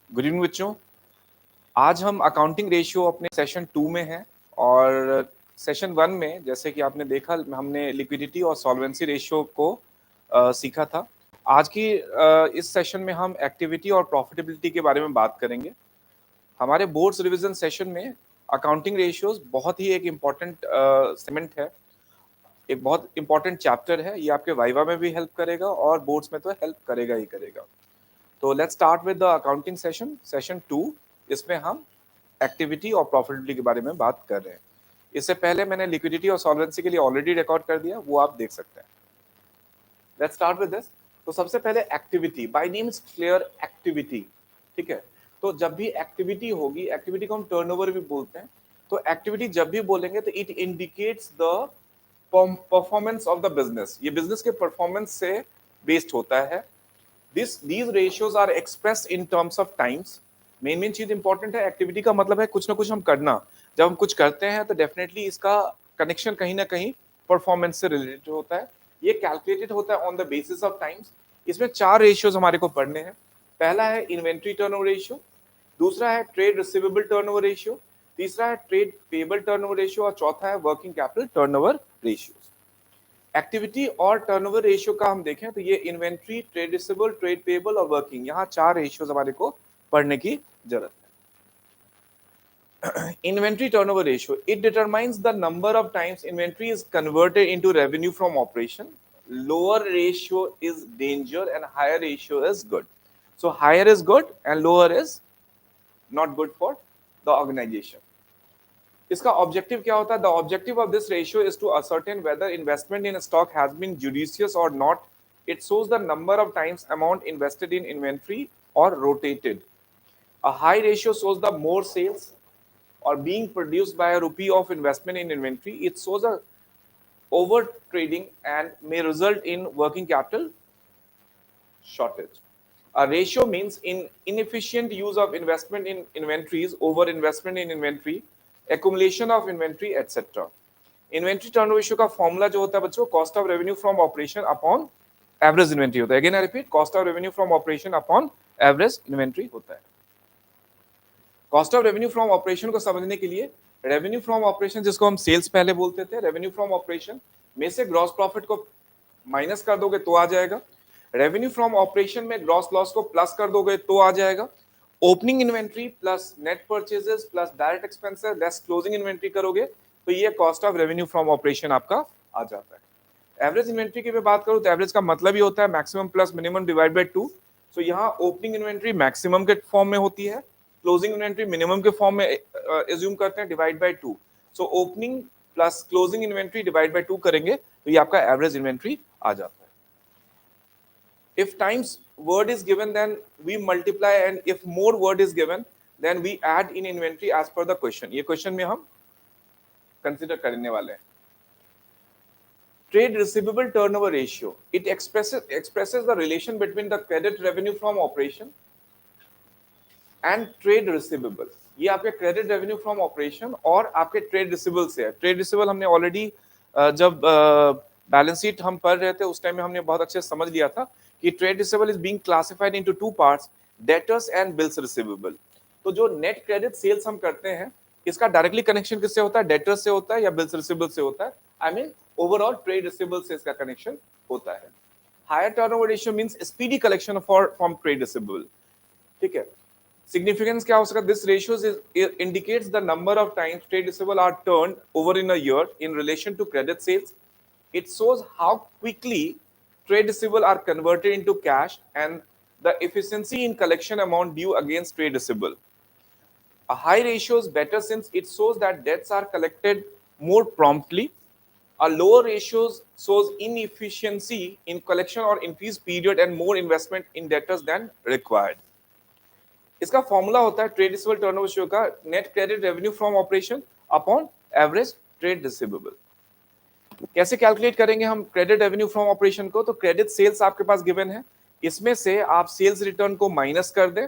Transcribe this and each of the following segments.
Good evening बच्चों। आज हम अकाउंटिंग रेशियो अपने सेशन 2 में हैं और सेशन 1 में जैसे कि आपने देखा हमने लिक्विडिटी और सॉल्वेंसी रेशियो को सीखा था। आज की इस सेशन में हम एक्टिविटी और प्रॉफिटेबिलिटी के बारे में बात करेंगे। हमारे बोर्ड्स रिवीजन सेशन में अकाउंटिंग रेशियोज बहुत ही एक इम्पॉर्टेंट सेगमेंट है, एक बहुत इम्पॉर्टेंट चैप्टर है। ये आपके वाइवा में भी हेल्प करेगा और बोर्ड्स में तो हेल्प करेगा ही करेगा। तो let's start with the accounting session 2। इसमें हम एक्टिविटी और प्रॉफिटेबिलिटी के बारे में बात कर रहे हैं। इससे पहले मैंने लिक्विडिटी और सॉल्वेंसी के लिए ऑलरेडी रिकॉर्ड कर दिया, वो आप देख सकते हैं। Let's start with this. तो सबसे पहले activity, bye name is clear activity. ठीक है, तो जब भी एक्टिविटी होगी, एक्टिविटी को हम टर्नओवर भी बोलते हैं। तो एक्टिविटी जब भी बोलेंगे तो it indicates the performance of the business. ये बिजनेस के परफॉर्मेंस से बेस्ड होता है। these ratios are expressed in terms of times। Main चीज इंपॉर्टेंट है, एक्टिविटी का मतलब है कुछ ना कुछ हम करना। जब हम कुछ करते हैं तो डेफिनेटली इसका कनेक्शन कहीं ना कहीं परफॉर्मेंस से रिलेटेड होता है। ये कैलकुलेटेड होता है on the basis of times. इसमें 4 रेशियोज हमारे को पढ़ने हैं। पहला है इन्वेंट्री टर्नओवर रेशियो, दूसरा है ट्रेड रिसीवेबल टर्नओवर रेशियो, तीसरा है ट्रेड पेबल टर्नओवर रेशियो और चौथा है working capital turnover ratio. Activity और टर्नओवर रेशियो का हम देखें तो ये inventory, trade receivable, trade payable और वर्किंग, यहाँ 4 रेशियोज हमारे को पढ़ने की जरूरत है। Inventory turnover ratio, it determines the number of times inventory is converted into revenue from operation. Lower ratio is danger and higher ratio is good. So higher is good and lower is not good for the organisation. इसका objective क्या होता है? The objective of this ratio is to ascertain whether investment in stock has been judicious or not. It shows the number of times amount invested in inventory or rotated. A high ratio shows the more sales or being produced by a rupee of investment in inventory. It shows a over trading and may result in working capital shortage. A ratio means inefficient use of investment in inventories, over investment in inventory, accumulation of inventory, etc. Inventory turnover ratio का formula जो होता है बच्चों, cost of revenue from operation upon average inventory होता है। Again I repeat, cost of revenue from operation upon average inventory होता है। Cost of revenue from operation को समझने के लिए, रेवेन्यू फ्रॉम ऑपरेशन जिसको हम सेल्स पहले बोलते थे, रेवेन्यू फ्रॉम ऑपरेशन में से ग्रॉस प्रॉफिट को माइनस कर दोगे तो आ जाएगा। रेवेन्यू फ्रॉम ऑपरेशन में ग्रॉस लॉस को प्लस कर दोगे तो आ जाएगा। Opening inventory plus net purchases plus direct expenses less closing inventory करोगे तो ये cost of revenue from operation आपका आ जाता है। एवरेज इन्वेंट्री की भी बात करूं तो एवरेज का मतलब ही होता है maximum plus minimum divide by 2। सो यहाँ ओपनिंग इन्वेंट्री मैक्सिमम के फॉर्म में होती है, क्लोजिंग इन्वेंट्री मिनिमम के फॉर्म में एज्यूम करते हैं, divide by 2। So opening plus closing inventory divide by 2 करेंगे तो ये आपका एवरेज इन्वेंट्री आ जाता है। If times word is given, then we multiply, and if more word is given, then we add in inventory as per the question. ये question में हम consider करने वाले हैं। Trade receivable turnover ratio, it expresses the relation between the credit revenue from operation and trade receivable। ये आपके credit revenue from operation और आपके ट्रेड रिसीवेबल से है। ट्रेड रिसीवेबल हमने ऑलरेडी जब बैलेंस शीट हम पढ़ रहे थे उस टाइम में हमने बहुत अच्छे से समझ लिया था कि trade receivable is being classified into 2 parts, debtors and bills receivable. तो जो नेट क्रेडिट सेल्स हम करते हैं इसका डायरेक्टली कनेक्शन किससे होता है? डेटर्स से होता है या बिल्स रिसीवेबल से होता है? I mean overall trade receivable से इसका कनेक्शन होता है। Higher turnover ratio means speedy collection from trade receivable. ठीक है, significance क्या हो सकता है? This ratio indicates the number of times trade receivable are turned over in a year in relation to credit sales. It shows how quickly trade receivable are converted into cash and the efficiency in collection amount due against trade receivable. A high ratio is better since it shows that debts are collected more promptly. A lower ratio shows inefficiency in collection or increased period and more investment in debtors than required. इसका formula होता है trade receivable turnover ratio का, net credit revenue from operation upon average trade receivable. कैसे calculate करेंगे हम credit revenue from operation को? तो credit sales आपके पास गिवन है, इसमें से आप सेल्स रिटर्न को माइनस कर दें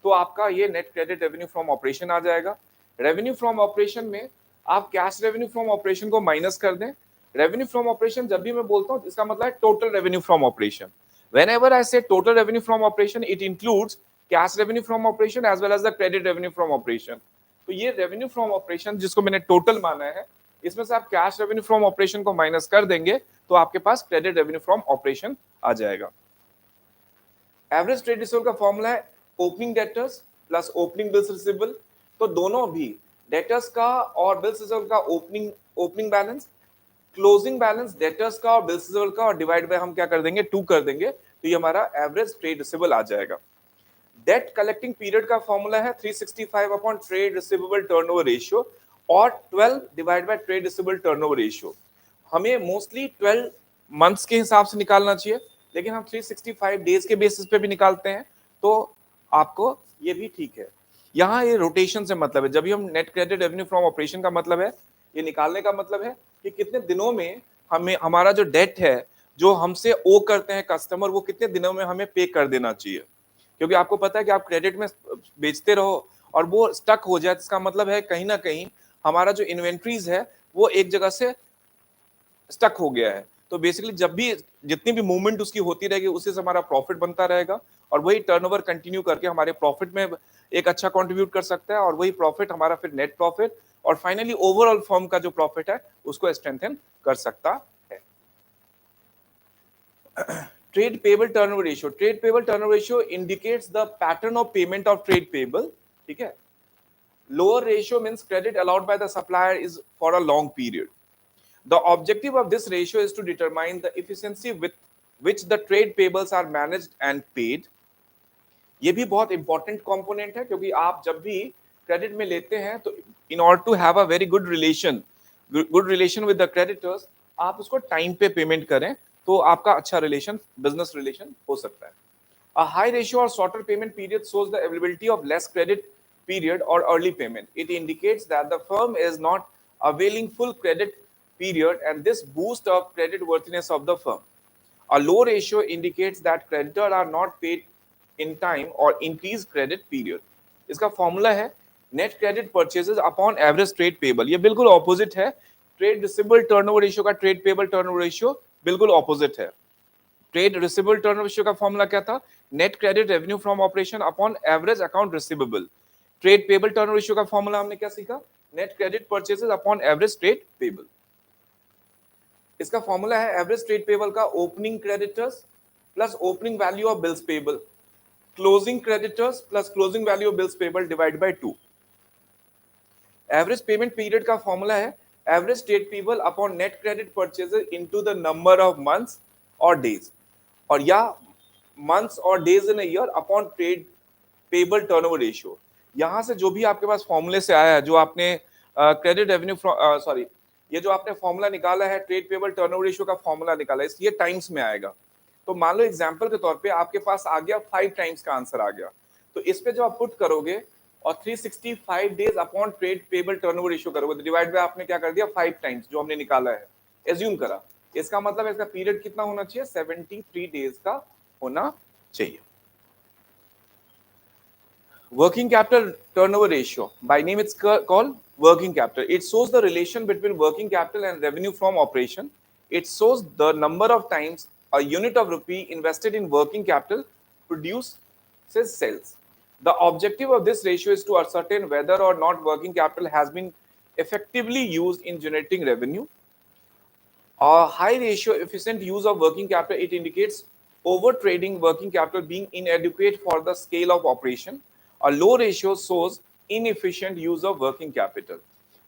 तो आपका ये net credit revenue from operation आ जाएगा। रेवेन्यू फ्रॉम ऑपरेशन में आप कैश रेवेन्यू फ्रॉम ऑपरेशन को माइनस कर दें। रेवेन्यू फ्रॉम ऑपरेशन जब भी मैं बोलता हूँ इसका मतलब है total revenue from operation. Whenever I say total revenue from operation, it includes cash revenue from operation as well as the credit revenue from operation. तो ये रेवेन्यू फ्रॉम ऑपरेशन जिसको मैंने टोटल माना है, इसमें से आप कैश रेवेन्यू फ्रॉम ऑपरेशन को माइनस कर देंगे तो आपके पास क्रेडिट रेवेन्यू फ्रॉम ऑपरेशन आ जाएगा। एवरेज ट्रेड रिसीवेबल का फॉर्मूला है opening debtors plus opening bills receivable. तो दोनों भी डेटर्स का और बिल्स रिसीवेबल का opening balance, closing balance debtors का और बिल्स रिसीवेबल का, और डिवाइड बाय हम क्या कर देंगे 2 कर देंगे, तो ये हमारा एवरेज ट्रेड रिसीवेबल आ जाएगा। डेट कलेक्टिंग पीरियड का फॉर्मूला है 365 upon trade receivable turnover ratio और 12 divide by trade receivable turnover ratio. हमें मोस्टली 12 मंथ्स के हिसाब से निकालना चाहिए, लेकिन हम 365 डेज के बेसिस पे भी निकालते हैं, तो आपको ये भी ठीक है। यहाँ ये रोटेशन से मतलब है, जब भी हम net credit revenue from operation का मतलब है, ये निकालने का मतलब है कि कितने दिनों में हमें हमारा जो डेट है जो हमसे ओ करते हैं कस्टमर, वो कितने दिनों में हमें पे कर देना चाहिए। क्योंकि आपको पता है कि आप क्रेडिट में बेचते रहो और वो स्टक हो जाए, इसका मतलब है कहीं ना कहीं हमारा जो इन्वेंट्रीज है वो एक जगह से स्टक हो गया है। तो बेसिकली जब भी जितनी भी मूवमेंट उसकी होती रहेगी उसी से हमारा प्रॉफिट बनता रहेगा, और वही टर्नओवर कंटिन्यू करके हमारे प्रॉफिट में एक अच्छा कंट्रीब्यूट कर सकता है, और वही प्रॉफिट हमारा फिर नेट प्रॉफिट और फाइनली ओवरऑल फर्म का जो प्रॉफिट है उसको स्ट्रेंथन कर सकता है। Trade payable turnover ratio, trade payable turnover ratio indicates the pattern of payment of trade payable. ठीक है, lower ratio means credit allowed by the supplier is for a long period. The objective of this ratio is to determine the efficiency with which the trade payables are managed and paid. ये भी बहुत important component है, क्योंकि आप जब भी credit में लेते हैं तो in order to have a very good relation with the creditors, आप उसको टाइम पे पेमेंट करें तो आपका अच्छा रिलेशन, बिजनेस रिलेशन हो सकता है। A high ratio or shorter payment period shows the availability of less credit period or early payment. It indicates that the firm is not availing full credit period, and this boosts of credit worthiness of the firm. A low ratio indicates that creditors are not paid in time or increased credit period. इसका formula है net credit purchases upon average trade payable. ये बिल्कुल opposite है trade receivable turnover ratio का, trade payable turnover ratio बिल्कुल opposite है। Trade receivable turnover ratio का formula क्या था, net credit revenue from operation upon average account receivable. Trade payable turnover ratio का फॉर्मूला हमने क्या सीखा, net credit purchases upon average trade payable. इसका फॉर्मूला है एवरेज ट्रेड पेबल का opening creditors plus opening value of bills payable, closing creditors plus closing value of bills payable divide by 2। Average payment period का formula है average trade payable upon net credit purchases into the number of months और days, और या months और days in a year upon trade payable turnover ratio. यहां से जो भी आपके पास फॉर्मूले से आया है, जो आपने क्रेडिट रेवेन्यू सॉरी ये जो आपने फॉर्मूला निकाला है ट्रेड पेबल टर्नओवर रेशियो का फॉर्मूला निकाला है, इसलिए टाइम्स में आएगा। तो मान लो एग्जांपल के तौर पे आपके पास आ गया 5 टाइम्स का आंसर आ गया, तो इस पे जब आप पुट करोगे और 365 days upon trade payable turnover ratio करोगे तो डिवाइड बाय आपने क्या कर दिया 5 टाइम्स जो हमने निकाला है, एज्यूम करा। इसका मतलब इसका पीरियड कितना होना चाहिए, 73 डेज का होना चाहिए। Working capital turnover ratio, by name it's called working capital. It shows the relation between working capital and revenue from operation. It shows the number of times a unit of rupee invested in working capital produces sales. The objective of this ratio is to ascertain whether or not working capital has been effectively used in generating revenue. A high ratio efficient use of working capital, it indicates over trading working capital being inadequate for the scale of operation. A low ratio shows inefficient use of working capital.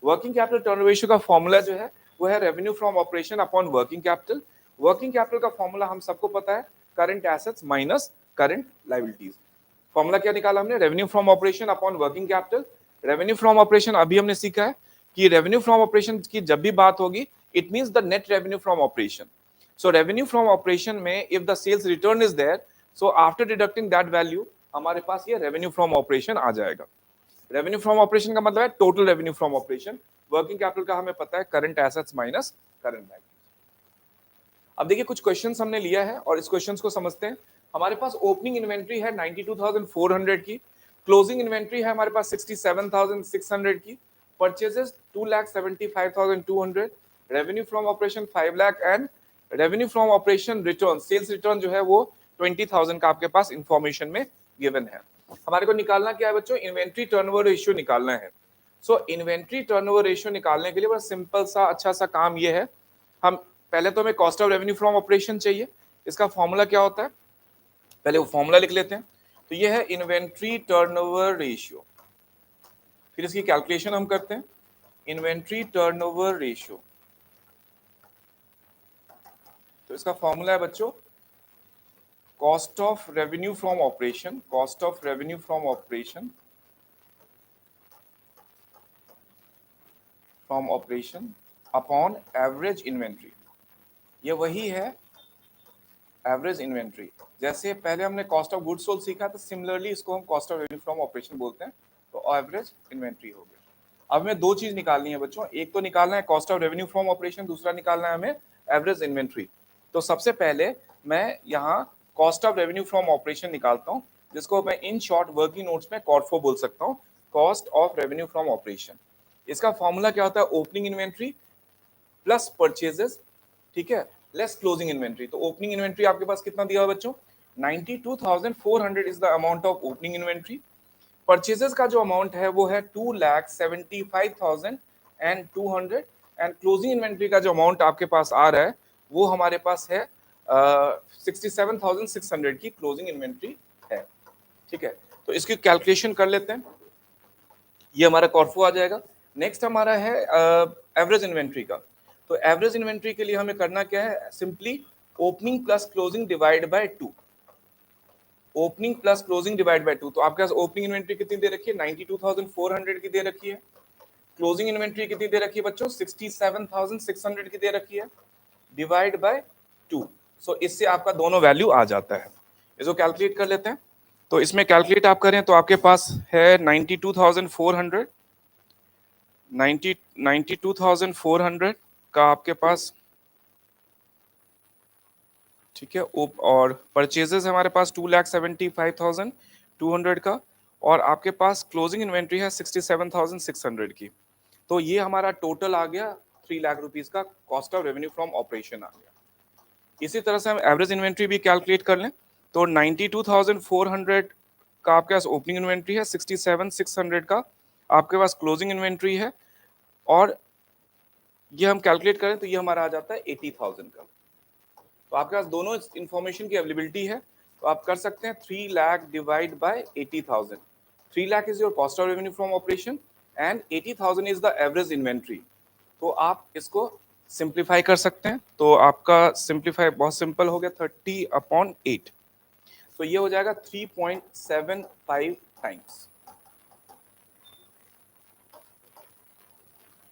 Working capital turnover ratio का formula जो है वो है revenue from operation upon working capital. Working capital का formula हम सबको पता है, current assets minus current liabilities. Formula क्या निकाला हमने, revenue from operation upon working capital. Revenue from operation अभी हमने सीखा है कि रेवेन्यू फ्रॉम ऑपरेशन की जब भी बात होगी it means the net revenue from operation. So revenue from operation में if the sales return is there, so after deducting that value हमारे पास ये revenue from operation आ जाएगा। revenue from operation का मतलब है total revenue from operation। working capital का हमें पता है current assets minus current liabilities। अब देखिए कुछ क्वेश्चंस हमने लिया है और इस क्वेश्चंस को समझते हैं। हमारे पास ओपनिंग इन्वेंट्री है 92,400 की, क्लोजिंग इन्वेंट्री है हमारे पास 67,600 की, purchases 2,75,200, revenue from operation 5 lakh and revenue from operation return, sales return जो है वो 20,000 का आपके पास इंफॉर्मेशन में गिवन है। हमारे को निकालना क्या है बच्चों, इन्वेंट्री टर्नओवर रेशियो निकालना है। सो इन्वेंट्री टर्नओवर रेशियो निकालने के लिए बड़ा सिंपल सा अच्छा सा काम ये है, हम पहले तो हमें cost of revenue from operation चाहिए। इसका फॉर्मूला क्या होता है, पहले वो फॉर्मूला लिख लेते हैं। तो ये है इन्वेंट्री टर्नओवर रेशियो, फिर इसकी कैलकुलेशन हम करते हैं, इन्वेंट्री टर्नओवर रेशियो। तो इसका फॉर्मूला है बच्चों cost of revenue from operation, cost of revenue from operation, from operation upon average inventory. ये वही है एवरेज इन्वेंट्री। जैसे पहले हमने कॉस्ट ऑफ गुड्स सोल्ड सीखा, तो सिमिलरली इसको हम cost of revenue from operation बोलते हैं। तो एवरेज इन्वेंट्री हो गया। अब हमें दो चीज निकालनी है बच्चों, एक तो निकालना है cost of revenue from operation, दूसरा निकालना है हमें एवरेज इन्वेंट्री। तो सबसे पहले मैं यहाँ cost of revenue from operation निकालता हूँ, जिसको मैं इन शॉर्ट वर्किंग नोट्स में कॉर्फो बोल सकता हूँ, cost of revenue from operation. इसका फॉर्मूला क्या होता है, ओपनिंग इन्वेंट्री प्लस परचेजेस, ठीक है, लेस क्लोजिंग इन्वेंट्री। तो ओपनिंग इन्वेंट्री आपके पास कितना दिया हुआ बच्चों, 92,400 is the amount of opening inventory. Purchases का जो अमाउंट है वो है 2,75,200 एंड क्लोजिंग इन्वेंट्री का जो अमाउंट आपके पास आ रहा है वो हमारे पास है 67,600 की क्लोजिंग इन्वेंट्री है, ठीक है। तो इसकी कैलकुलेशन कर लेते हैं, ये हमारा कॉर्फो आ जाएगा। नेक्स्ट हमारा है एवरेज इन्वेंट्री का। तो एवरेज इन्वेंट्री के लिए हमें करना क्या है, simply opening plus closing divide by 2, opening plus closing divide by 2। तो आपके पास ओपनिंग इन्वेंट्री कितनी दे रखी है, 92,400 की दे रखी है। क्लोजिंग इन्वेंट्री कितनी दे रखी है बच्चों, 67,600 की दे रखी है, डिवाइड बाय 2। सो इससे आपका दोनों वैल्यू आ जाता है। इसको कैलकुलेट कर लेते हैं। तो इसमें कैलकुलेट आप करें तो आपके पास है 92,400, 92,400 का आपके पास, ठीक है। और परचेजेस हमारे पास 2,75,200 का, और आपके पास क्लोजिंग इन्वेंट्री है 67,600 की। तो ये हमारा टोटल आ गया 3 लाख रुपीस का cost of revenue from operation आ गया। इसी तरह से हम एवरेज इन्वेंट्री भी कैलकुलेट कर लें तो 92,400 का आपके पास ओपनिंग इन्वेंट्री है, 67,600 का आपके पास क्लोजिंग इन्वेंट्री है, और ये हम कैलकुलेट करें तो ये हमारा आ जाता है 80,000 का। तो आपके पास दोनों इंफॉर्मेशन की अवेलेबिलिटी है, तो आप कर सकते हैं 3 lakh divide by 80,000। 3 lakh is your cost of revenue from operation and 80,000 is the average inventory. तो आप इसको सिंप्लीफाई कर सकते हैं। तो आपका सिंप्लीफाई बहुत सिंपल हो गया, 30/8। तो ये हो जाएगा 3.75 टाइम्स।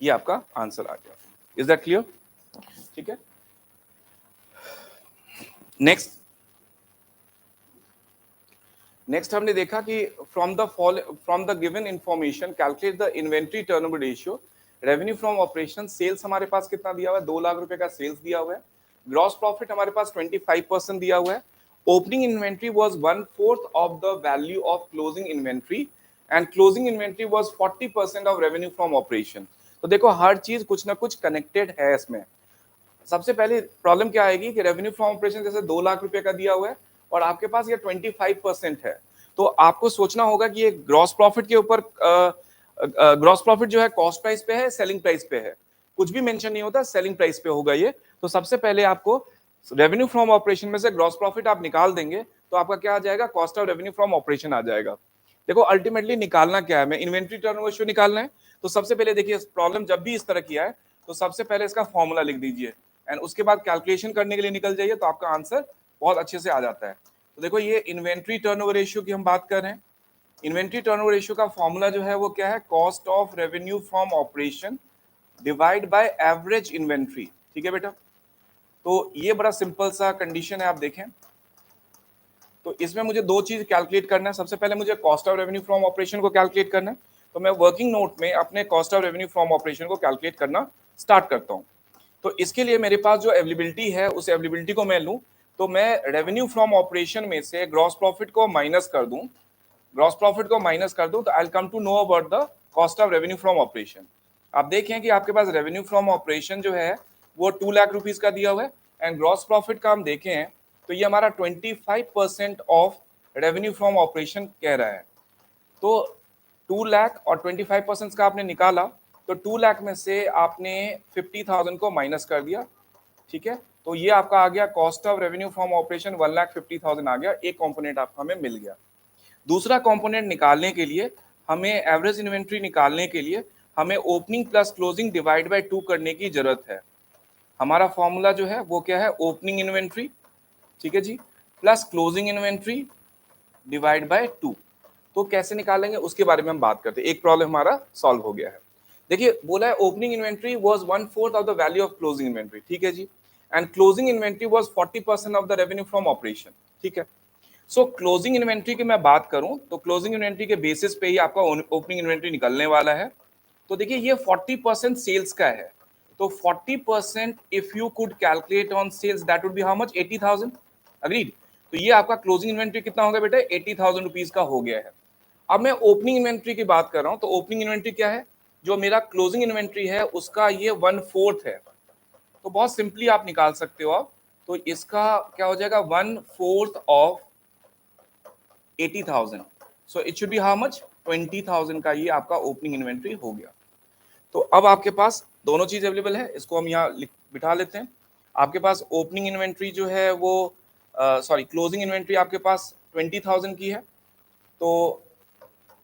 ये आपका आंसर आ गया। Is that clear? ठीक है। नेक्स्ट हमने देखा कि from the given information calculate the inventory turnover ratio, revenue from operation. Sales हमारे पास कितना दिया हुआ है, 2 लाख रुपए का सेल्स दिया हुआ है। ग्रॉस प्रॉफिट हमारे पास 25% दिया हुआ है। Opening inventory was 1/4 of the value of closing inventory and closing inventory was 40% of revenue from operation. तो देखो हर चीज कुछ ना कुछ कनेक्टेड है इसमें। सबसे पहले प्रॉब्लम क्या आएगी कि रेवेन्यू फ्रॉम ऑपरेशन जैसे 2 लाख रुपए का दिया हुआ है और आपके पास ये 25% है, तो आपको सोचना होगा कि ये ग्रॉस प्रॉफिट के ऊपर ग्रॉस प्रॉफिट जो है कॉस्ट प्राइस पे है, सेलिंग प्राइस पे है, कुछ भी मेंशन नहीं होता, सेलिंग प्राइस पे होगा ये। तो सबसे पहले आपको रेवेन्यू फ्रॉम ऑपरेशन में से ग्रॉस प्रॉफिट आप निकाल देंगे तो आपका क्या आ जाएगा, cost of revenue from operation आ जाएगा। देखो अल्टीमेटली निकालना क्या है, मैं इन्वेंट्री टर्नओवर रेशियो निकालना है। तो सबसे पहले देखिए प्रॉब्लम जब भी इस तरह की है तो सबसे पहले इसका फॉर्मूला लिख दीजिए एंड उसके बाद कैलकुलेशन करने के लिए निकल जाइए, तो आपका आंसर बहुत अच्छे से आ जाता है। तो देखो ये इन्वेंट्री टर्नओवर रेशियो की हम बात कर रहे हैं। इन्वेंट्री टर्नओवर रेशियो का फॉर्मूला जो है वो क्या है, cost of revenue from operation divide by average inventory. ठीक है बेटा, तो ये बड़ा सिंपल सा कंडीशन है, आप देखें। तो इसमें मुझे दो चीज कैलकुलेट करना है। सबसे पहले मुझे cost of revenue from operation को कैलकुलेट करना है, तो मैं वर्किंग नोट में अपने cost of revenue from operation को कैलकुलेट करना स्टार्ट करता हूँ। तो इसके लिए मेरे पास जो अवेलेबिलिटी है उस अवेलेबिलिटी को मैं लूँ, तो मैं रेवेन्यू फ्रॉम ऑपरेशन में से ग्रॉस प्रॉफिट को माइनस कर दूं, ग्रॉस प्रॉफिट को माइनस कर दूं, तो I will come to know about the cost of revenue from operation. आप देखें कि आपके पास रेवेन्यू फ्रॉम ऑपरेशन जो है वो 2 लाख रुपीस का दिया हुआ है एंड ग्रॉस प्रॉफिट का हम देखें तो ये हमारा 25% ऑफ रेवेन्यू फ्रॉम ऑपरेशन कह रहा है। तो 2 लाख और 25% का आपने निकाला, तो 2 लाख में से आपने 50,000 को माइनस कर दिया, ठीक है। तो ये आपका आ गया cost of revenue from operation 1,50,000 आ गया, एक कंपोनेंट आपको हमें मिल गया। दूसरा कंपोनेंट निकालने के लिए हमें एवरेज इन्वेंट्री निकालने के लिए हमें opening plus closing divide by 2 करने की जरूरत है। हमारा फॉर्मूला जो है वो क्या है, ओपनिंग इन्वेंट्री, ठीक है जी, plus closing inventory divide by 2। तो कैसे निकालेंगे उसके बारे में हम बात करते हैं। एक प्रॉब्लम हमारा सॉल्व हो गया है। देखिए बोला है opening inventory was 1/4 of the value of closing inventory, ठीक है जी, and closing inventory was 40% of the revenue from operation, ठीक है। सो क्लोजिंग इन्वेंट्री की मैं बात करूं तो क्लोजिंग इन्वेंट्री के बेसिस पे ही आपका ओपनिंग इन्वेंट्री निकलने वाला है। तो देखिए ये 40% सेल्स का है, तो 40% if you could calculate on sales that would be how much, 80,000। Agreed. तो ये आपका क्लोजिंग इन्वेंट्री कितना हो गया बेटा, 80,000 रुपीज का हो गया है। अब मैं ओपनिंग इन्वेंट्री की बात कर रहा हूं, तो ओपनिंग इन्वेंट्री क्या है, जो मेरा क्लोजिंग इन्वेंट्री है उसका ये 1/4 है। तो बहुत सिंपली आप निकाल सकते हो आप, तो इसका क्या हो जाएगा 1/4 of 80,000, so it should be how much, 20,000 का ये आपका ओपनिंग इन्वेंट्री हो गया। तो अब आपके पास दोनों चीज अवेलेबल है, इसको हम यहाँ बिठा लेते हैं। आपके पास ओपनिंग इन्वेंट्री जो है वो सॉरी क्लोजिंग इन्वेंट्री आपके पास 20,000 की है, तो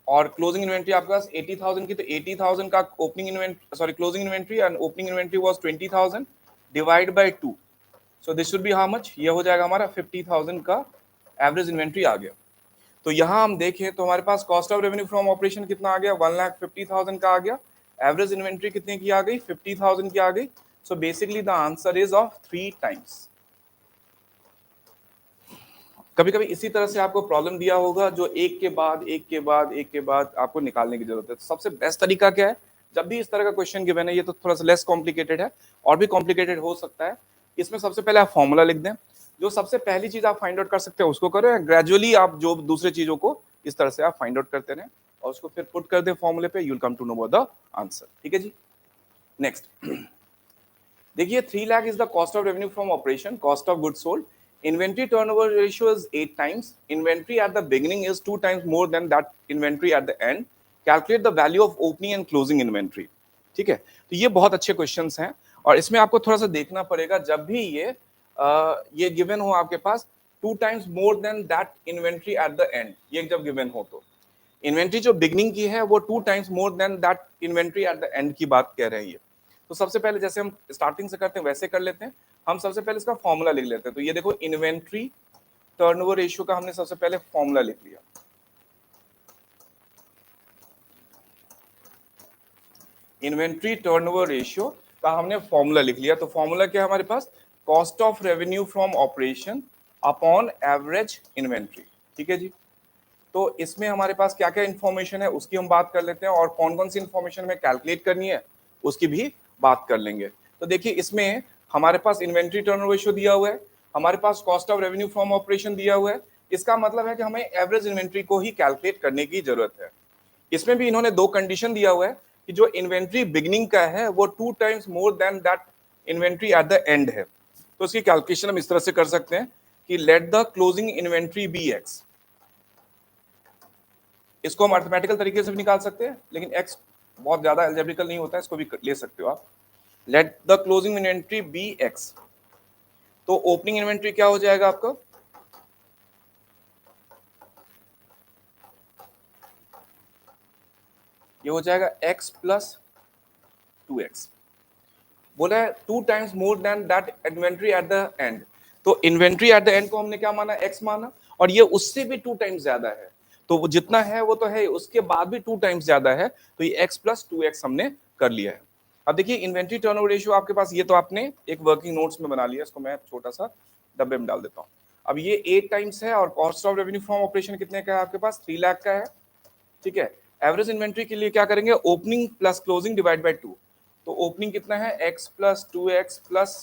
और क्लोजिंग इन्वेंट्री आपके पास 80,000 की, तो 80,000 का opening inventory sorry closing inventory and opening inventory was 20,000 divide by 2, so this should be how much, ये हो जाएगा हमारा 50,000 का एवरेज इन्वेंट्री आ गया। तो यहाँ हम देखें तो हमारे पास cost of revenue from operation कितना आ गया, 1,50,000 का आ गया। एवरेज इन्वेंट्री कितने की आ गई, 50,000 की आ गई। So basically the answer is of 3 times. कभी कभी इसी तरह से आपको प्रॉब्लम दिया होगा जो एक के बाद एक के बाद एक के बाद आपको निकालने की जरूरत है। तो सबसे बेस्ट तरीका क्या है, जब भी इस तरह का क्वेश्चन गिवन है, ये तो थोड़ा सा लेस कॉम्प्लिकेटेड है और भी कॉम्प्लिकेटेड हो सकता है, इसमें सबसे पहले आप फॉर्मूला लिख दें। जो सबसे पहली चीज आप फाइंड आउट कर सकते हैं उसको करो, ग्रेजुअली आप जो दूसरे चीजों को इस तरह से आप फाइंड आउट करते रहें और उसको फिर पुट कर दें फॉर्मूले पे, you will come to know the answer, ठीक है जी। नेक्स्ट देखिए 3 lakh is the cost of revenue from operation, cost of goods sold. Inventory turnover ratio is 8 times. Inventory at the beginning is 2 times more than that inventory at the end. Calculate the value of opening and closing inventory. ठीक है, तो ये बहुत अच्छे questions हैं और इसमें आपको थोड़ा सा देखना पड़ेगा, जब भी ये गिवन हो आपके पास 2 times more than that inventory at the end, ये जब गिवन हो तो इन्वेंट्री जो बिगनिंग की है वो 2 times more than that inventory at the end की बात कह रही है। तो सबसे पहले जैसे हम स्टार्टिंग से करते हैं वैसे कर लेते हैं। हम सबसे पहले इसका फॉर्मूला लिख लेते हैं। तो ये देखो इन्वेंट्री टर्नओवर रेशियो का हमने सबसे पहले फॉर्मूला लिख लिया। इन्वेंट्री टर्नओवर रेशियो का हमने फॉर्मूला लिख लिया। तो फॉर्मूला क्या है हमारे पास, cost of revenue from operation upon average inventory, ठीक है जी। तो इसमें हमारे पास क्या क्या इंफॉर्मेशन है उसकी हम बात कर लेते हैं और कौन कौन सी इंफॉर्मेशन हमें कैलकुलेट करनी है उसकी भी बात कर लेंगे। तो देखिए इसमें हमारे पास इन्वेंट्री टर्नओवर रेशियो दिया हुआ है, हमारे पास cost of revenue from operation दिया हुआ है। इसका मतलब है कि हमें एवरेज इन्वेंट्री को ही कैलकुलेट करने की जरूरत है। इसमें भी इन्होंने 2 कंडीशन दिया हुआ है कि जो इन्वेंट्री बिगनिंग का है वो 2 times more than that inventory at the end है। तो इसकी कैलकुलेशन हम इस तरह से कर सकते हैं कि let the closing inventory be X. इसको हम मैथमेटिकल तरीके से भी निकाल सकते हैं, लेकिन एक्स बहुत ज्यादा एल्जेब्रिकल नहीं होता है, इसको भी ले सकते हो आप। Let the closing inventory be X, तो ओपनिंग इन्वेंट्री क्या हो जाएगा आपका, ये हो जाएगा x प्लस 2x। बोला है 2 times more than that inventory at the end. तो इन्वेंट्री एट द एंड को हमने क्या माना, x माना, और ये उससे भी 2 टाइम्स ज्यादा है। तो वो जितना है वो तो है, उसके बाद भी 2 टाइम्स ज्यादा है, तो ये x प्लस 2x हमने कर लिया है। अब देखिए इन्वेंट्री टर्नओवर रेशियो आपके पास, ये तो आपने एक वर्किंग नोट्स में बना लिया, इसको मैं छोटा सा डब्बे में डाल देता हूँ। अब ये 8 टाइम्स है और cost of revenue from operation कितने का है आपके पास, 3 लाख का है, ठीक है। एवरेज इन्वेंट्री के लिए क्या करेंगे, opening plus closing divide by 2। तो ओपनिंग कितना है, x plus 2x plus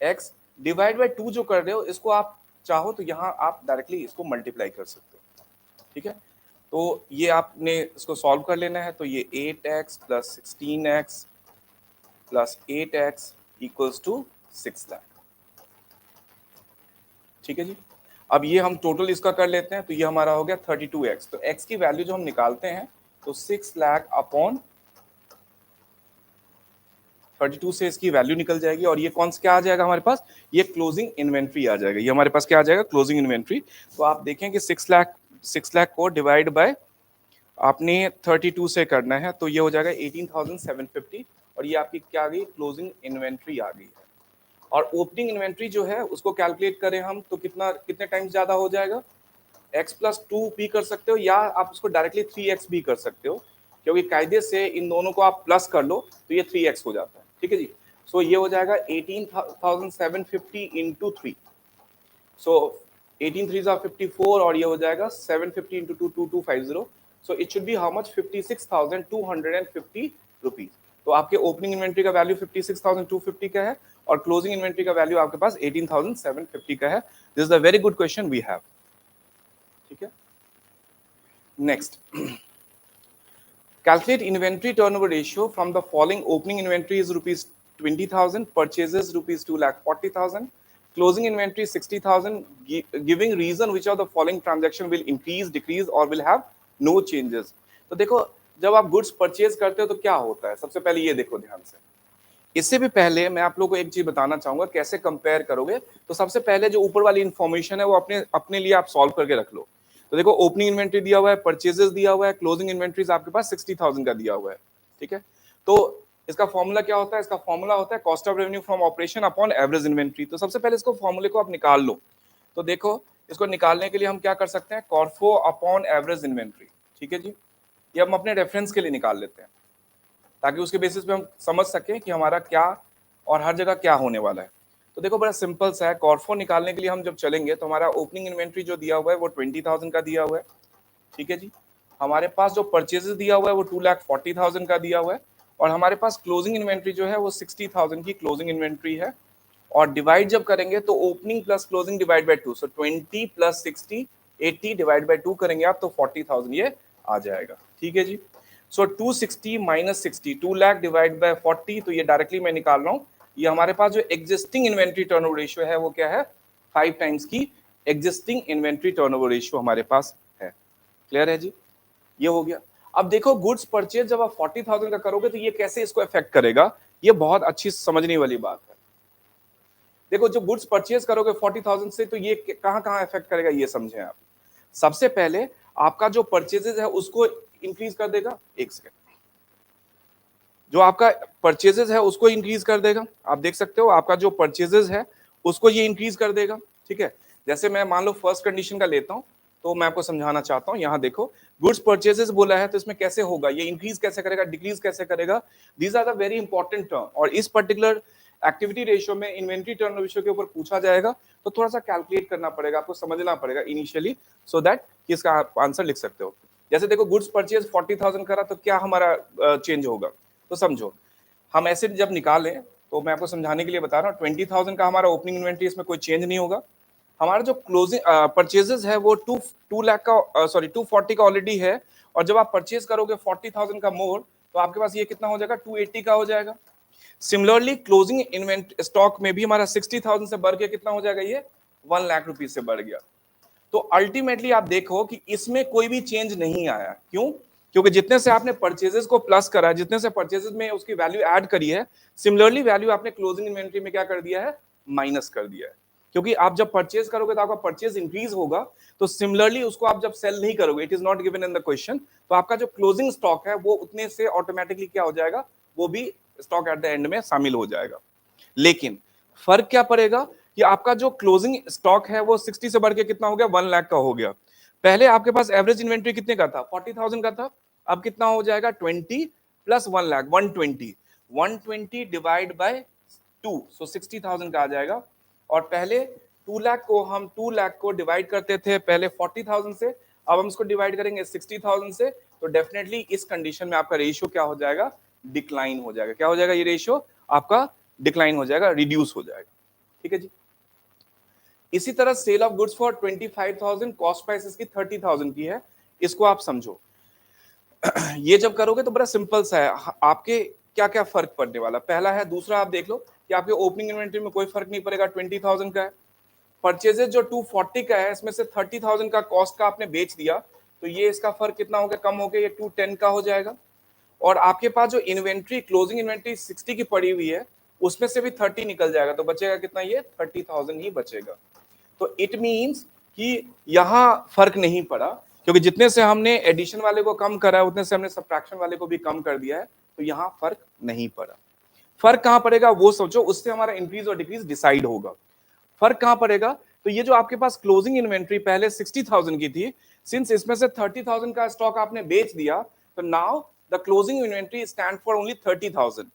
x divide by 2 जो कर रहे हो, इसको आप चाहो तो यहाँ आप डायरेक्टली इसको मल्टीप्लाई कर सकते हो, ठीक है। तो ये आपने इसको सॉल्व कर लेना है। तो ये 8x plus 16x plus 8x equals to 6 lakh, ठीक है जी। अब ये हम टोटल इसका कर लेते हैं, तो ये हमारा हो गया 32x। तो x की वैल्यू जो हम निकालते हैं तो 6 लाख अपॉन 32 से इसकी वैल्यू निकल जाएगी, और ये कौन सा क्या आ जाएगा हमारे पास, ये क्लोजिंग इन्वेंट्री आ जाएगा। ये हमारे पास क्या आ जाएगा, क्लोजिंग इन्वेंट्री। तो आप देखें कि 6 लाख को डिवाइड बाय आपने 32 से करना है, तो ये हो जाएगा 18,750, और ये आपकी क्या आ गई, क्लोजिंग इन्वेंट्री आ गई है। और ओपनिंग इन्वेंट्री जो है उसको कैलकुलेट करें हम तो कितने टाइम्स ज्यादा हो जाएगा, x प्लस 2 भी कर सकते हो, या आप उसको डायरेक्टली 3x भी कर सकते हो, क्योंकि कायदे से इन दोनों को आप प्लस कर लो तो ये 3x हो जाता है। ठीक है जी। सो ये हो जाएगा 18,750 इंटू 3। सो 18 3 54, और ये हो जाएगा 750 into 2 2250। So it should be how much, 56,250 rupees. तो आपके ओपनिंग इन्वेंट्री का वैल्यू 56,250 का है, और क्लोजिंग इन्वेंट्री का वैल्यू आपके पास 18,750 का है। This is a very good question we have. ठीक है, next, calculate inventory turnover ratio from the following. Opening inventory is rupees 20,000, purchases rupees 2,40,000, closing inventory 60,000, giving reason which of the following transaction will increase, decrease or will have no changes. तो देखो, जब आप goods purchase करते हो तो क्या होता है, सबसे पहले ये देखो ध्यान से। इससे भी पहले मैं आप लोगों को एक चीज बताना चाहूंगा कैसे कंपेयर करोगे। तो सबसे पहले जो ऊपर वाली इंफॉर्मेशन है वो अपने अपने लिए आप सॉल्व करके रख लो। तो देखो, ओपनिंग इन्वेंट्री दिया हुआ है, परचेजेस दिया हुआ है, क्लोजिंग इन्वेंट्रीज आपके पास 60,000 का दिया हुआ है। ठीक है, तो इसका फॉर्मूला क्या होता है, इसका फॉर्मूला होता है cost of revenue from operation upon average inventory. तो सबसे पहले इसको फॉर्मूले को आप निकाल लो। तो देखो, इसको निकालने के लिए हम क्या कर सकते हैं, कॉर्फो अपॉन एवरेज इन्वेंट्री। ठीक है जी, ये हम अपने रेफरेंस के लिए निकाल लेते हैं, ताकि उसके बेसिस पे हम समझ सकें कि हमारा क्या और हर जगह क्या होने वाला है। तो देखो, बड़ा सिंपल सा है। कॉर्फो निकालने के लिए हम जब चलेंगे तो हमारा ओपनिंग इन्वेंट्री जो दिया हुआ है वो 20,000 का दिया हुआ है। ठीक है जी, हमारे पास जो परचेजेस दिया हुआ है वो 2,40,000 का दिया हुआ है, और हमारे पास क्लोजिंग इन्वेंट्री जो है वो 60,000 की क्लोजिंग इन्वेंट्री है। और डिवाइड जब करेंगे तो opening plus closing divide by 2, so 20 plus 60 80 divide by 2 करेंगे आप तो 40,000 ये आ जाएगा। ठीक है जी। सो 260 माइनस 60, 2 लाख डिवाइड बाय 40, तो ये डायरेक्टली मैं निकाल रहा हूँ। ये हमारे पास जो एग्जिस्टिंग इन्वेंट्री टर्नओवर रेशियो है वो क्या है, 5 टाइम्स की एग्जिस्टिंग इन्वेंट्री टर्नओवर रेशियो हमारे पास है। क्लियर है जी, ये हो गया। अब देखो, गुड्स परचेज जब आप 40,000 का करोगे तो ये कैसे इसको अफेक्ट करेगा, ये बहुत अच्छी समझने वाली बात है। देखो, जो गुड्स परचेज करोगे 40,000 से, तो ये कहां कहां अफेक्ट करेगा ये समझें आप। सबसे पहले आपका जो परचेजेस है उसको इंक्रीज कर देगा। एक सेकंड, जो आपका परचेजेस है उसको इंक्रीज कर देगा। आप देख सकते हो, आपका जो परचेजेस है उसको ये इंक्रीज कर देगा। ठीक है, जैसे मैं मान लो फर्स्ट कंडीशन का लेता हूं, तो मैं आपको समझाना चाहता हूं। यहाँ देखो, गुड्स परचेजेस बोला है, तो इसमें कैसे होगा, ये इंक्रीज कैसे करेगा, डिक्रीज कैसे करेगा। These are the very important term, और इस पर्टिकुलर एक्टिविटी रेशियो में इन्वेंट्री टर्नओवर रेशियो के ऊपर पूछा जाएगा, तो थोड़ा सा कैलकुलेट करना पड़ेगा, आपको समझना पड़ेगा इनिशियली, सो दैट कि इसका आप आंसर लिख सकते हो। जैसे देखो, गुड्स परचेज 40,000 करा तो क्या हमारा चेंज होगा, तो समझो, हम ऐसे जब निकालें तो मैं आपको समझाने के लिए बता रहा हूँ। 20,000 का हमारा ओपनिंग इन्वेंट्री, इसमें कोई चेंज नहीं होगा। हमारा जो क्लोजिंग परचेजेस है वो 2 लाख का, सॉरी 240 का ऑलरेडी है, और जब आप परचेज करोगे 40,000 का मोर, तो आपके पास ये कितना हो जाएगा, 280 का हो जाएगा। सिमिलरली क्लोजिंग इन्वेंट स्टॉक में भी हमारा 60,000 से बढ़ के कितना हो जाएगा, ये 1 लाख रुपीज से बढ़ गया। तो अल्टीमेटली आप देखो कि इसमें कोई भी चेंज नहीं आया। क्यों? क्योंकि जितने से आपने परचेजेस को प्लस करा है, जितने से परचेजेस में उसकी वैल्यू ऐड करी है, सिमिलरली वैल्यू आपने क्लोजिंग इन्वेंट्री में क्या कर दिया है, माइनस कर दिया है। क्योंकि आप जब परचेज करोगे तो आपका परचेज इंक्रीज होगा, तो सिमिलरली उसको आप जब सेल नहीं करोगे, it is not given in the question, तो आपका जो क्लोजिंग स्टॉक है वो उतने से ऑटोमेटिकली क्या हो जाएगा, वो भी स्टॉक एट द एंड में शामिल हो जाएगा। लेकिन फर्क क्या पड़ेगा कि आपका जो क्लोजिंग स्टॉक है वो 60 से बढ़ के कितना हो गया, 1 लाख का हो गया। पहले आपके पास एवरेज इन्वेंट्री कितने का था, 40,000 का था, अब कितना हो जाएगा, 20 प्लस 1 लाख, 120 डिवाइड बाय 2, सो 60,000 का आ जाएगा। और पहले 2 लाख को हम 2 लाख को डिवाइड करते थे पहले 40,000 से, अब हम इसको डिवाइड करेंगे 60,000 से, तो डेफिनेटली इस कंडीशन में आपका रेशियो क्या हो जाएगा, डिक्लाइन हो जाएगा। क्या हो जाएगा, ये रेशियो आपका डिक्लाइन हो जाएगा, रिड्यूस हो जाएगा। ठीक है जी। इसी तरह sale of goods for 25,000, cost price इसकी 30,000 की है, इसको आप समझो। ये जब करोगे तो बड़ा सिंपल सा है, आपके क्या क्या फर्क पड़ने वाला, पहला है, दूसरा आप देख लो कि आपके ओपनिंग इन्वेंट्री में कोई फर्क नहीं पड़ेगा, 20,000 का है। परचेजेज जो 240 का है इसमें से 30,000 का कॉस्ट का आपने बेच दिया, तो ये इसका फर्क कितना हो गया, कम हो गया, ये 210 का हो जाएगा। और आपके पास जो इन्वेंट्री क्लोजिंग इन्वेंट्री 60 की पड़ी हुई है उसमें से भी 30 निकल जाएगा, तो बचेगा कितना, ये 30,000 ही बचेगा। तो इट मींस कि यहाँ फर्क नहीं पड़ा, क्योंकि जितने से हमने एडिशन वाले को कम करा है उतने से हमने सब्ट्रैक्शन वाले को भी कम कर दिया है, तो यहाँ फर्क नहीं पड़ा। फर्क कहाँ पड़ेगा वो सोचो, उससे हमारा इंक्रीज और डिक्रीज डिसाइड होगा। फर्क कहाँ पड़ेगा, तो ये जो आपके पास क्लोजिंग इन्वेंट्री पहले 60,000 की थी, सिंस इसमें से 30,000 का स्टॉक आपने बेच दिया, तो now the closing inventory stand for only 30,000।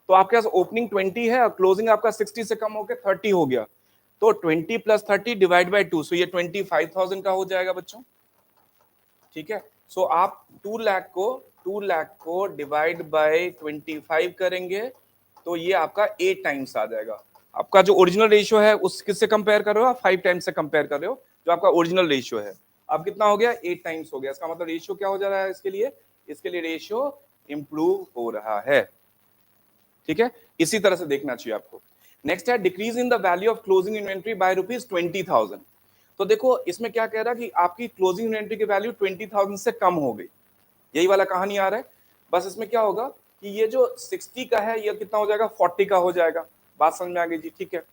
तो आपके पास ओपनिंग 20 है और क्लोजिंग आपका 60 से कम होकर 30 हो गया, तो 20 प्लस 30 डिवाइड बाई 2, सो ये 25,000 का हो जाएगा बच्चों। ठीक है, सो आप 2 लाख को डिवाइड बाय 25 करेंगे तो ये आपका 8 टाइम्स आ जाएगा। आपका जो ओरिजिनल रेशियो है उस किससे कंपेयर कर रहे हो आप, 5 टाइम्स से कंपेयर कर रहे हो, जो आपका ओरिजिनल रेशियो है। अब कितना हो गया, 8 टाइम्स हो गया। इसका मतलब रेशियो क्या हो जा रहा है इसके लिए रेशियो इंप्रूव हो रहा है। ठीक है, इसी तरह से देखना चाहिए आपको। नेक्स्ट है decrease in the value of closing inventory by ₹20,000। तो देखो इसमें क्या कह रहा है कि आपकी क्लोजिंग इन्वेंट्री की वैल्यू 20,000 से कम हो गई, यही वाला कहानी आ रहा है। बस इसमें क्या होगा कि ये जो 60 का है ये कितना हो जाएगा, 40 का हो जाएगा। बात समझ में आ गई जी, ठीक है।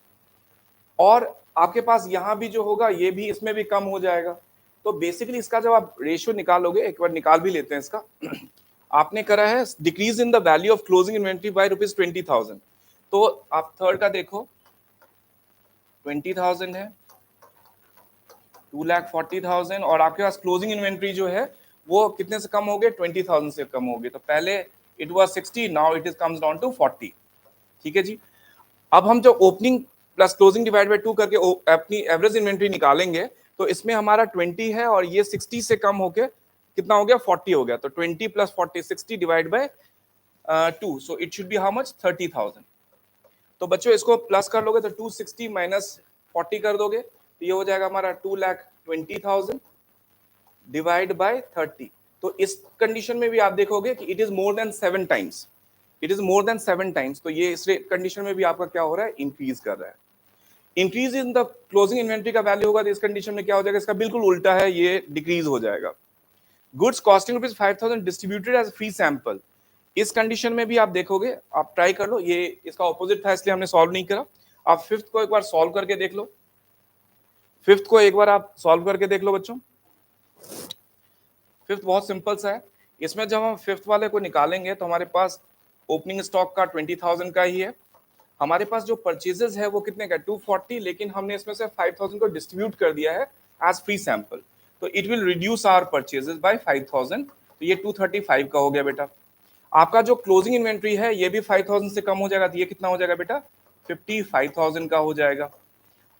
और आपके पास यहां भी जो होगा ये भी इसमें भी कम हो जाएगा। तो बेसिकली इसका जब आप रेशियो निकालोगे, एक बार निकाल भी लेते हैं इसका। आपने करा है decrease in the value of closing inventory by ₹20,000। तो आप थर्ड का देखो, 20,000 है, 2,40,000, और आपके पास क्लोजिंग इन्वेंट्री जो है वो कितने से कम हो गए, 20,000 से कम हो गए। तो पहले it was 60, now it is comes down to 40। ठीक है जी। अब हम जो opening plus closing divide by 2 करके अपनी एवरेज इन्वेंट्री निकालेंगे, तो इसमें हमारा 20 है और ये 60 से कम होके कितना हो गया, 40 हो गया। तो 20 plus 40, 60 divide by 2, so it should be how much, 30,000। तो बच्चों इसको प्लस कर लोगे तो 260 माइनस 40 कर दोगे तो ये हो जाएगा हमारा 2,20,000 डिवाइड बाय 30। तो इस कंडीशन में भी आप देखोगे कि it is more then 7 times, it is more then 7 times. तो ये इस कंडीशन में भी आपका क्या हो रहा है, इंक्रीज कर रहा है। Increase in the closing inventory का वैल्यू होगा तो इस कंडीशन में क्या हो जाएगा, इसका बिल्कुल उल्टा है, ये डिक्रीज हो जाएगा। Goods costing ₹5,000 distributed as free sample, इस कंडीशन में भी आप देखोगे, आप ट्राई कर लो, ये इसका ऑपोजिट था इसलिए हमने सॉल्व नहीं करा। आप फिफ्थ को एक बार सॉल्व करके देख लो, फिफ्थ को एक बार आप सॉल्व करके देख लो बच्चों। फिफ्थ बहुत सिंपल सा है, इसमें जब हम फिफ्थ वाले को निकालेंगे तो हमारे पास ओपनिंग स्टॉक का 20,000 का ही है, हमारे पास जो परचेजेस है वो कितने का, 240, लेकिन हमने इसमें से 5,000 को डिस्ट्रीब्यूट कर दिया है एज फ्री सैंपल, तो it will reduce our purchases by 5,000, तो ये 235 का हो गया बेटा। आपका जो क्लोजिंग इन्वेंट्री है ये भी 5,000 से कम हो जाएगा, तो ये कितना हो जाएगा बेटा, 55,000 का हो जाएगा।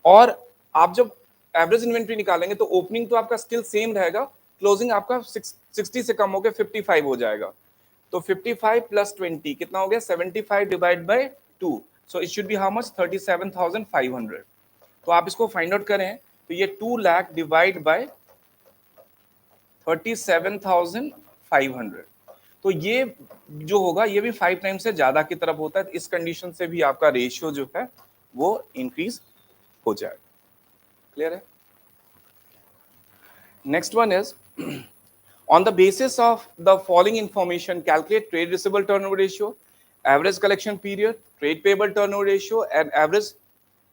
और आप जब एवरेज इन्वेंट्री निकालेंगे तो ओपनिंग तो आपका स्टिल सेम रहेगा, क्लोजिंग आपका 60 से कम होकर 55 हो जाएगा। तो 55 प्लस 20 कितना हो गया, 75 divide by 2, so it should be how much, 37,500। तो आप इसको फाइंड आउट करें तो ये 2 लाख डिवाइड बाय 37,500, तो ये जो होगा ये भी 5 टाइम्स से ज्यादा की तरफ होता है। इस कंडीशन से भी आपका रेशियो जो है वो इंक्रीज हो जाएगा। क्लियर है। Next one is on the basis of the following information calculate trade receivable turnover ratio, average collection period, trade payable turnover ratio and average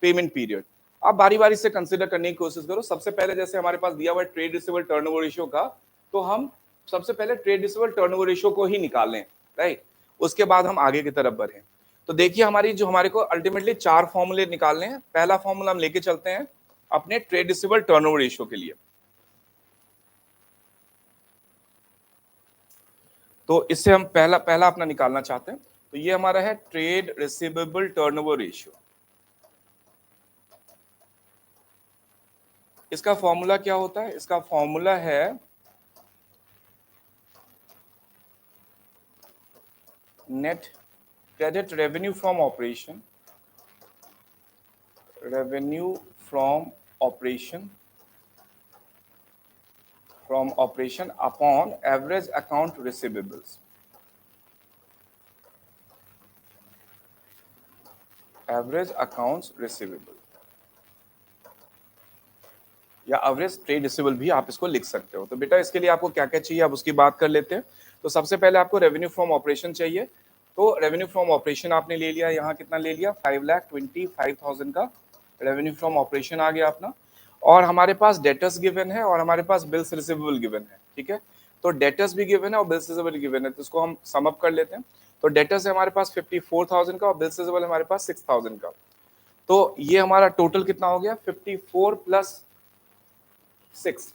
payment period। आप बारी बारी से कंसिडर करने की कोशिश करो। सबसे पहले जैसे हमारे पास दिया हुआ है ट्रेड रिसीवेबल टर्नओवर रेशियो का, तो हम सबसे पहले ट्रेड रिसीवेबल टर्नओवर रेशियो को ही निकाल लें, राइट, उसके बाद हम आगे की तरफ बढ़े। तो देखिए हमारी जो हमारे को अल्टीमेटली 4 फॉर्मूले निकालने हैं। पहला फॉर्मूला हम लेके चलते हैं अपने ट्रेड रिसीवेबल टर्नओवर रेशियो के लिए। तो इससे हम पहला पहला अपना निकालना चाहते हैं, तो ये हमारा है ट्रेड रिसीवेबल टर्नओवर रेशियो। इसका फॉर्मूला क्या होता है, इसका फॉर्मूला है net credit revenue from operation, revenue from operation upon average account receivables, average accounts receivable. या एवरेज ट्रेड रिसीवेबल भी आप इसको लिख सकते हो। तो बेटा इसके लिए आपको क्या क्या चाहिए आप उसकी बात कर लेते हैं। तो सबसे पहले आपको रेवेन्यू फ्रॉम ऑपरेशन चाहिए। तो रेवेन्यू फ्रॉम ऑपरेशन आपने ले लिया, यहाँ कितना ले लिया 5,25,000 का रेवेन्यू फ्रॉम ऑपरेशन आ गया अपना। और हमारे पास डेटर्स गिवन है और हमारे पास बिल्स रिसीवेबल गिवन है, ठीक है। तो डेटर्स भी गिवन है और बिल्स रिसीवेबल गिवन है, तो इसको हम सम अप कर लेते हैं। तो डेटर्स है हमारे पास 54,000 का और बिल्स रिसीवेबल हमारे पास 6,000 का। तो ये हमारा टोटल कितना हो गया 54 प्लस 6,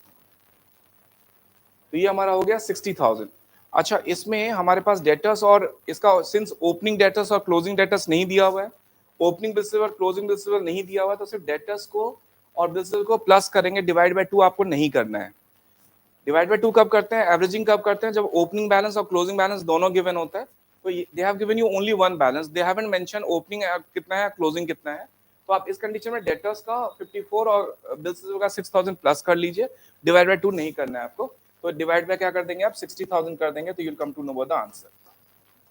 तो ये हमारा हो गया 60,000। अच्छा, इसमें हमारे पास डेटर्स और इसका सिंस ओपनिंग डेटर्स और क्लोजिंग डेटर्स नहीं दिया हुआ है, opening bill receivable closing bill receivable नहीं दिया हुआ है, तो सिर्फ डेटर्स को और बिल रिसीवेबल को प्लस करेंगे, डिवाइड बाय 2 आपको नहीं करना है। डिवाइड बाय 2 कब करते हैं, एवरेजिंग कब करते हैं, जब ओपनिंग बैलेंस और क्लोजिंग बैलेंस दोनों गिवन होता है। तो they have given you only one balance, they haven't mention opening कितना है क्लोजिंग कितना है। तो आप इस कंडीशन में डेटर्स का 54 और बिल रिसीवेबल का 6,000 प्लस कर लीजिए, डिवाइड बाय 2 नहीं करना है आपको। तो डिवाइड बाय क्या कर देंगे आप 60,000 कर देंगे, तो you will come to know the answer.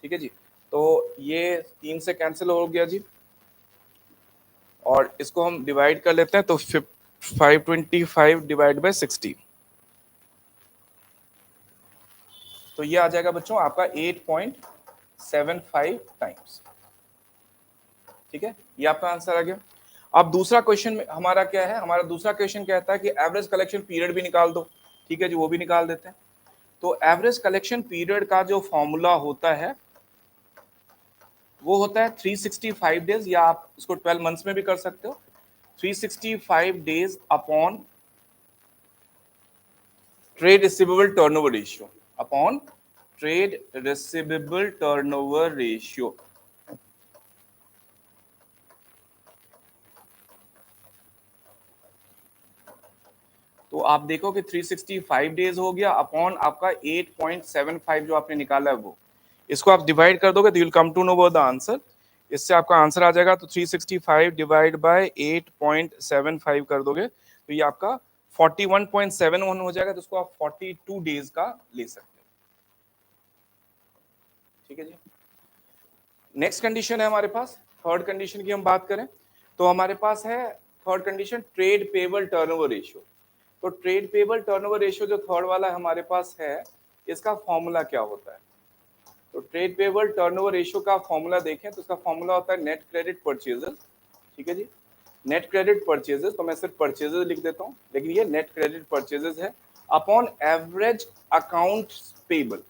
ठीक है जी, तो ये 3 से कैंसिल हो गया जी, और इसको हम डिवाइड कर लेते हैं। तो 525 डिवाइड बाय 60, तो ये आ जाएगा बच्चों आपका 8.75 टाइम्स। ठीक है, ये आपका आंसर आ गया। अब दूसरा क्वेश्चन में हमारा क्या है, हमारा दूसरा क्वेश्चन कहता है कि एवरेज कलेक्शन पीरियड भी निकाल दो। ठीक है जी, वो भी निकाल देते हैं। तो एवरेज कलेक्शन पीरियड का जो फॉर्मूला होता है वो होता है 365 डेज, या आप इसको 12 मंथ्स में भी कर सकते हो। 365 days upon trade receivable turnover ratio, upon trade receivable turnover ratio. तो आप देखो कि 365 डेज हो गया अपॉन आपका 8.75 जो आपने निकाला है वो, इसको आप डिवाइड कर दोगे तो you will come to know the answer. इससे आपका आंसर आ जाएगा। तो 365 डिवाइड बाय 8.75 कर दोगे तो ये आपका 41.71 हो जाएगा। तो उसको आप 42 डेज का ले सकते हैं। ठीक है जी, नेक्स्ट कंडीशन है हमारे पास, थर्ड कंडीशन की हम बात करें तो हमारे पास है third condition trade payable turnover ratio. तो ट्रेड पेबल टर्नओवर रेशियो जो थर्ड वाला हमारे पास है, इसका फॉर्मूला क्या होता है। तो ट्रेड पेबल टर्नओवर रेशियो का फॉर्मूला देखें तो इसका फॉर्मूला होता है नेट क्रेडिट परचेजेस। ठीक है जी, नेट क्रेडिट परचेजेस, तो मैं सिर्फ परचेजेस लिख देता हूं, लेकिन ये नेट क्रेडिट परचेजेस है अपॉन एवरेज अकाउंट पेबल।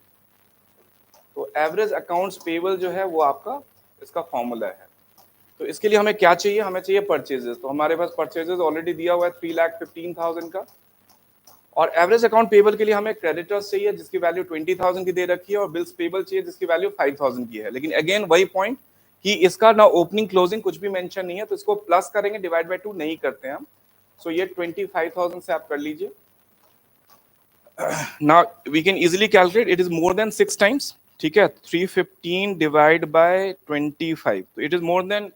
तो एवरेज अकाउंट्स पेबल जो है वो आपका इसका फॉर्मूला है। तो इसके लिए हमें क्या चाहिए, हमें चाहिए परचेजेस। तो हमारे पास परचेजेस ऑलरेडी दिया हुआ है 3,15,000 का, और एवरेज अकाउंट पेबल के लिए हमें क्रेडिटर्स चाहिए जिसकी वैल्यू 20,000 की दे रखी है, और बिल्स पेबल चाहिए जिसकी वैल्यू 5,000 की है। लेकिन अगेन वही पॉइंट कि इसका ना ओपनिंग क्लोजिंग कुछ भी मेंशन नहीं है, तो इसको प्लस करेंगे, डिवाइड बाय 2 नहीं करते हैं हम। सो ये 25,000 से आप कर लीजिए। Now we can easily calculate, it is more than 6 times. ठीक है, 315 डिवाइड बाय 25, तो it is more than,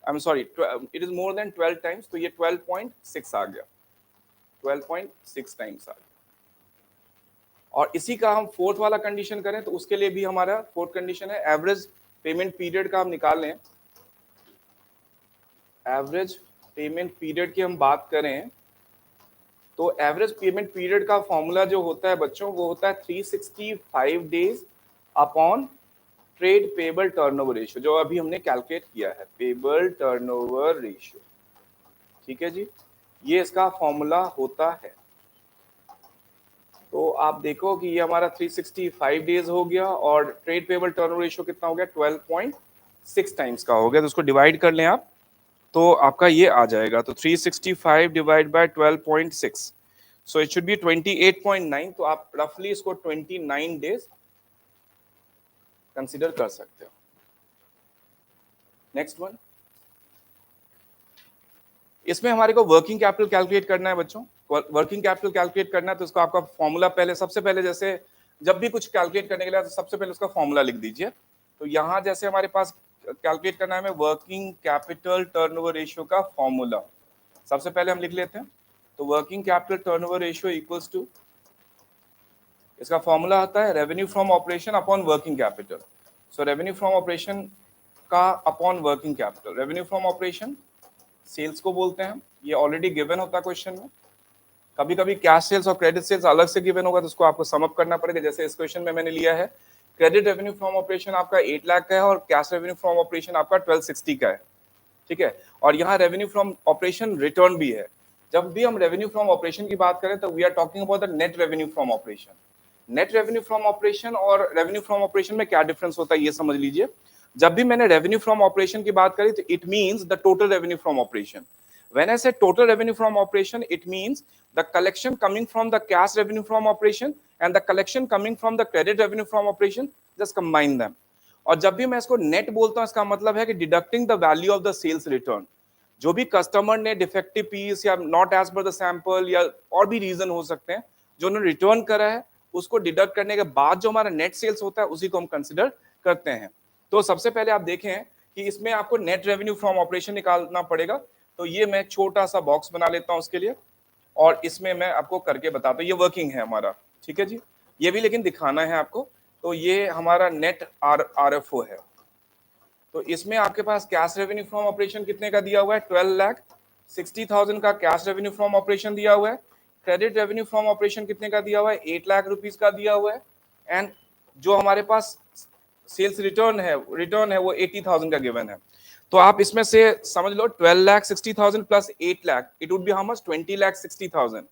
I am sorry, it is more than 12 times. तो ये 12.6 आ गया, 12.6 टाइम्स आ गया। और इसी का हम फोर्थ वाला कंडीशन करें तो उसके लिए भी हमारा फोर्थ कंडीशन है एवरेज पेमेंट पीरियड का हम निकाल लें। एवरेज पेमेंट पीरियड की हम बात करें तो एवरेज पेमेंट पीरियड का फॉर्मूला जो होता है बच्चों वो होता है 365 days upon trade payable turnover ratio, जो अभी हमने कैलकुलेट किया है, पेबल टर्नओवर रेशियो। ठीक है जी, ये इसका फॉर्मूला होता है। तो आप देखो कि ये हमारा 365 डेज हो गया और ट्रेड पेबल टर्नओवर रेशियो कितना हो गया 12.6 टाइम्स का हो गया। तो उसको डिवाइड कर लें आप तो आपका ये आ जाएगा। तो 365 divide by 12.6, so it should be 28.9। तो आप रफली इसको 29 डेज कंसीडर कर सकते हो। नेक्स्ट वन, इसमें हमारे को वर्किंग कैपिटल कैलकुलेट करना है बच्चों। वर्किंग कैपिटल कैलकुलेट करना है तो इसको आपका फॉर्मूला पहले, सबसे पहले जैसे जब भी कुछ कैलकुलेट करने के लिए तो सबसे पहले उसका फॉर्मूला लिख दीजिए। तो यहाँ जैसे हमारे पास कैलकुलेट करना है हमें वर्किंग कैपिटल टर्नओवर रेशियो का फॉर्मूला, सबसे पहले हम लिख लेते हैं। तो working capital turnover ratio equals to, इसका फॉर्मूला होता है revenue from operation upon working capital. So revenue from operation का upon working capital, revenue from operation sales को बोलते हैं, ये ऑलरेडी गिवन होता है क्वेश्चन में। कभी कभी कैश सेल्स और क्रेडिट सेल्स अलग से गिवन होगा तो उसको आपको सम अप करना पड़ेगा। जैसे इस क्वेश्चन में मैंने लिया है क्रेडिट रेवेन्यू फ्रॉम ऑपरेशन आपका 8 लाख का है और कैश रेवेन्यू फ्रॉम ऑपरेशन आपका 1260 का है, ठीक है। और यहाँ रेवेन्यू फ्रॉम ऑपरेशन रिटर्न भी है। जब भी हम रेवेन्यू फ्रॉम ऑपरेशन की बात करें तो we are talking about the net revenue from operation. Net revenue from operation और रेवेन्यू फ्रॉम ऑपरेशन में क्या डिफरेंस होता है ये समझ लीजिए। जब भी मैंने रेवेन्यू फ्रॉम ऑपरेशन की बात करी तो it means the total revenue from operation. When I say total revenue from operation, it means the collection coming from the cash revenue from operation and the collection coming from the credit revenue from operation, just combine them. और जब भी मैं इसको net बोलता हूँ इसका मतलब है कि deducting the value of the sales return. जो भी कस्टमर ने डिफेक्टिव पीस या not as per the sample या और भी रीजन हो सकते हैं जो उन्होंने रिटर्न करा है, उसको डिडक्ट करने के बाद जो हमारा नेट सेल्स होता है उसी को हम कंसिडर करते हैं। तो सबसे पहले आप देखें कि इसमें आपको नेट रेवेन्यू फ्रॉम ऑपरेशन निकालना पड़ेगा। तो ये मैं छोटा सा बॉक्स बना लेता हूं उसके लिए और इसमें मैं आपको करके बताता हूँ। ये वर्किंग है हमारा, ठीक है जी, ये भी लेकिन दिखाना है आपको। तो ये हमारा नेट RFO है। तो इसमें आपके पास कैश रेवेन्यू फ्रॉम ऑपरेशन कितने का दिया हुआ है, 12,60,000 का कैश रेवेन्यू फ्रॉम ऑपरेशन दिया हुआ है। क्रेडिट रेवेन्यू फ्रॉम ऑपरेशन कितने का दिया हुआ है, 8 लाख रुपीज का दिया हुआ है। एंड जो हमारे पास सेल्स रिटर्न है वो 80,000 का गिवन है। तो आप इसमें से समझ लो 12,60,000 plus 8 lakh, it would be how much, 20,60,000।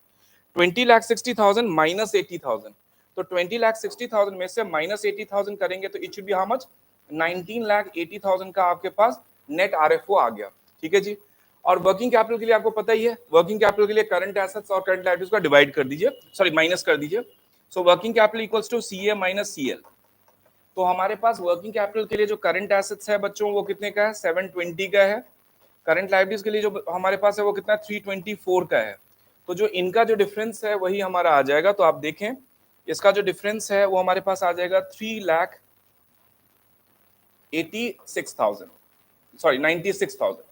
20,60,000 minus 80,000, तो 20,60,000 में से माइनस 80,000 करेंगे तो it should be how much, 19,80,000 का आपके पास नेट RFO आ गया, ठीक है जी। और वर्किंग कैपिटल के लिए आपको पता ही है, वर्किंग कैपिटल के लिए करंट एसेट्स और करंट लायबिलिटीज का डिवाइड कर दीजिए, सॉरी माइनस कर दीजिए। So working capital equals to CA minus CL। तो हमारे पास वर्किंग कैपिटल के लिए जो करंट एसेट्स है बच्चों वो कितने का है, 720 का है। करंट लायबिलिटीज के लिए जो हमारे पास है वो कितना, 324 का है। तो जो इनका जो डिफरेंस है वही हमारा आ जाएगा। तो आप देखें इसका जो डिफरेंस है वो हमारे पास आ जाएगा 3,86,000, सॉरी 96,000,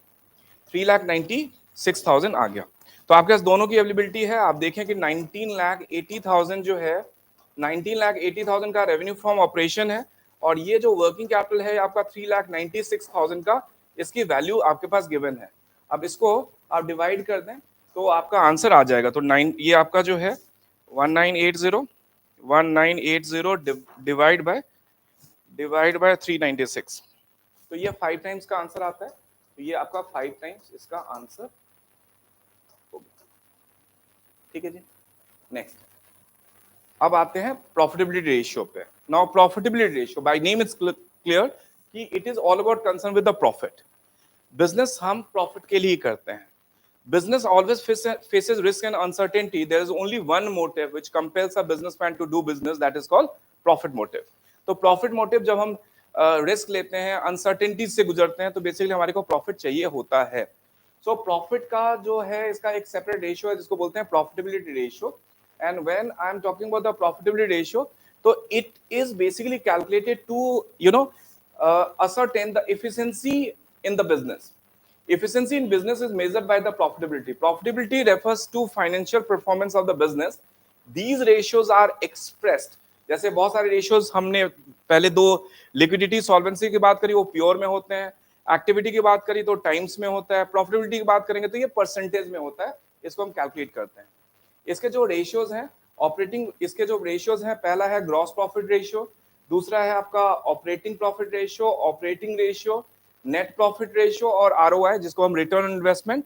3,96,000 आ गया। तो आपके पास दोनों की अवेलेबिलिटी है। आप देखें कि 19,80,000 जो है, 19,80,000 का रेवेन्यू फ्रॉम ऑपरेशन है और ये जो वर्किंग कैपिटल है आपका 3,96,000 का, इसकी वैल्यू आपके पास गिवन है। अब इसको आप डिवाइड कर दें तो आपका आंसर आ जाएगा। तो 9, ये आपका जो है 1980 डिवाइड बाय 396, तो ये 5 टाइम्स का आंसर आता है। तो ये आपका 5 टाइम्स इसका आंसर हो गया, ठीक है जी। नेक्स्ट अब आते हैं प्रॉफिटेबिलिटी रेशियो पे। Now profitability ratio by name is clear कि it is all about concern with the profit. Business हम प्रॉफिट के लिए ही करते हैं। Business always faces risk and uncertainty. There is only one motive which compels a businessman to do business, that is called profit motive. तो profit motive जब हम risk लेते हैं, अनसर्टेनिटी से गुजरते हैं, तो बेसिकली हमारे को प्रॉफिट चाहिए होता है। सो प्रॉफिट का जो है इसका एक सेपरेट रेशियो है जिसको बोलते हैं profitability ratio. And when I am talking about the profitability ratio, तो it is basically calculated to ascertain the efficiency in the business. Efficiency in business is measured by the profitability. Profitability refers to financial performance of the business. These ratios are expressed. जैसे बहुत सारे ratios हमने पहले दो liquidity solvency की बात करी, वो प्योर में होते हैं। एक्टिविटी की बात करी तो टाइम्स में होता है। प्रॉफिटेबिलिटी की बात करेंगे तो ये परसेंटेज में होता है, इसको हम कैलकुलेट करते हैं। इसके जो रेशियोज हैं ऑपरेटिंग, इसके जो रेशियोज हैं, पहला है ग्रॉस प्रॉफिट रेशियो, दूसरा है आपका operating profit ratio, operating ratio, net profit ratio और ROI जिसको हम रिटर्न ऑन इन्वेस्टमेंट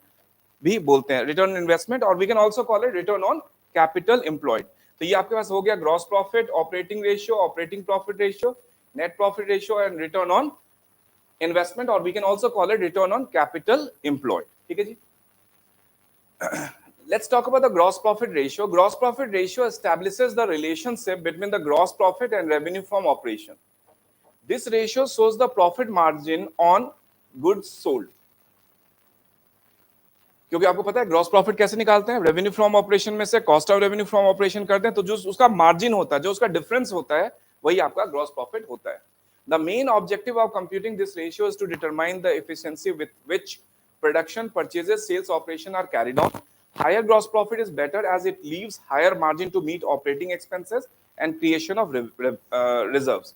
भी बोलते हैं, रिटर्न ऑन इन्वेस्टमेंट, और we can also call it return on capital employed. तो ये आपके पास हो गया gross profit, operating ratio, operating profit ratio, net profit ratio and return on investment, और we can also call it return on capital employed, ठीक है जी। Let's talk about the gross profit ratio. Gross profit ratio establishes the relationship between the gross profit and revenue from operation. This ratio shows the profit margin on goods sold. क्योंकि आपको पता है gross profit कैसे निकालते हैं, revenue from operation में से cost of revenue from operation करते हैं, तो जो उसका मार्जिन होता है, जो उसका डिफरेंस होता है, वही आपका ग्रॉस प्रॉफिट होता है। The main objective of computing this ratio is to determine the efficiency with which production, purchases, sales operation are carried on. Higher gross profit is better as it leaves higher margin to meet operating expenses and creation of reserves.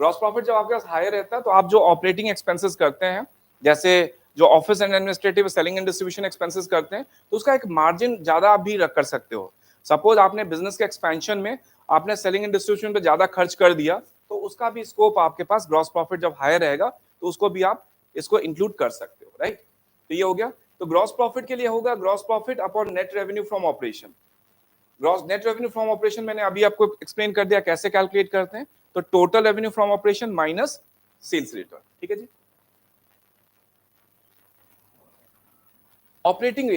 Gross profit जब आपके पास higher रहता है तो आप जो operating expenses करते हैं, जैसे जो office and administrative selling and distribution expenses करते हैं, तो उसका एक मार्जिन ज्यादा आप भी रख कर सकते हो। सपोज आपने बिजनेस के एक्सपेंशन में आपने सेलिंग एंड डिस्ट्रीब्यूशन पे ज्यादा खर्च कर दिया, तो उसका भी स्कोप आपके पास ग्रॉस प्रॉफिट जब हायर रहेगा तो उसको भी आप इसको इंक्लूड कर सकते हो, राइट। तो ये हो गया। तो ग्रॉस प्रॉफिट के लिए होगा gross profit upon net revenue from operation. Gross net revenue from operation मैंने अभी आपको एक्सप्लेन कर दिया कैसे कैलकुलेट करते हैं। तो total revenue from operation minus sales return, ठीक है जी। ऑपरेटिंग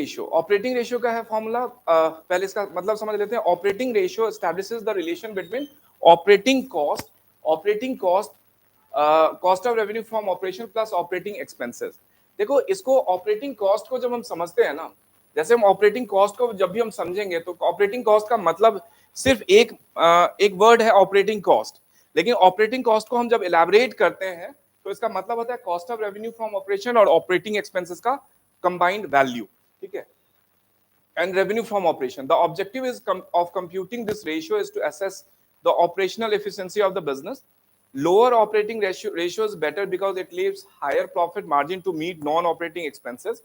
रेशियो का है फॉर्मूला, पहले इसका मतलब समझ लेते हैं। Operating ratio establishes the relation between operating cost cost of revenue from operation plus operating expenses. देखो, इसको ऑपरेटिंग कॉस्ट को जब हम समझते हैं ना, जैसे हम ऑपरेटिंग कॉस्ट को जब भी हम समझेंगे तो ऑपरेटिंग कॉस्ट का मतलब सिर्फ एक वर्ड है ऑपरेटिंग कॉस्ट, लेकिन ऑपरेटिंग कॉस्ट को हम जब इलैबोरेट करते हैं तो इसका मतलब होता है cost of revenue from operation और ऑपरेटिंग एक्सपेंसेस का combined value, ठीक है, and revenue from operation. The objective is of computing this ratio is to assess the operational efficiency of the business. Lower operating ratio is better because it leaves higher profit margin to meet non-operating expenses,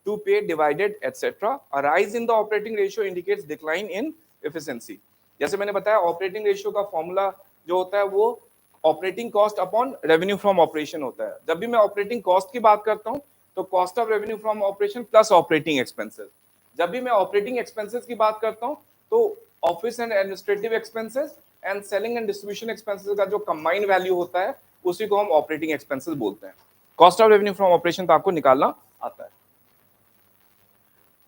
to pay divided, etc. A rise in the operating ratio indicates decline in efficiency. जैसे मैंने बताया operating ratio का formula जो होता है वो operating cost upon revenue from operation होता है। जब भी मैं ऑपरेटिंग कॉस्ट की बात करता हूं तो cost of revenue from operation plus operating expenses. जब भी मैं ऑपरेटिंग एक्सपेंसेस की बात करता हूं तो office and administrative expenses and selling and distribution expenses का जो कंबाइंड वैल्यू होता है उसी को हम ऑपरेटिंग एक्सपेंसेस बोलते हैं। Cost of revenue from operation तो आपको निकालना आता है।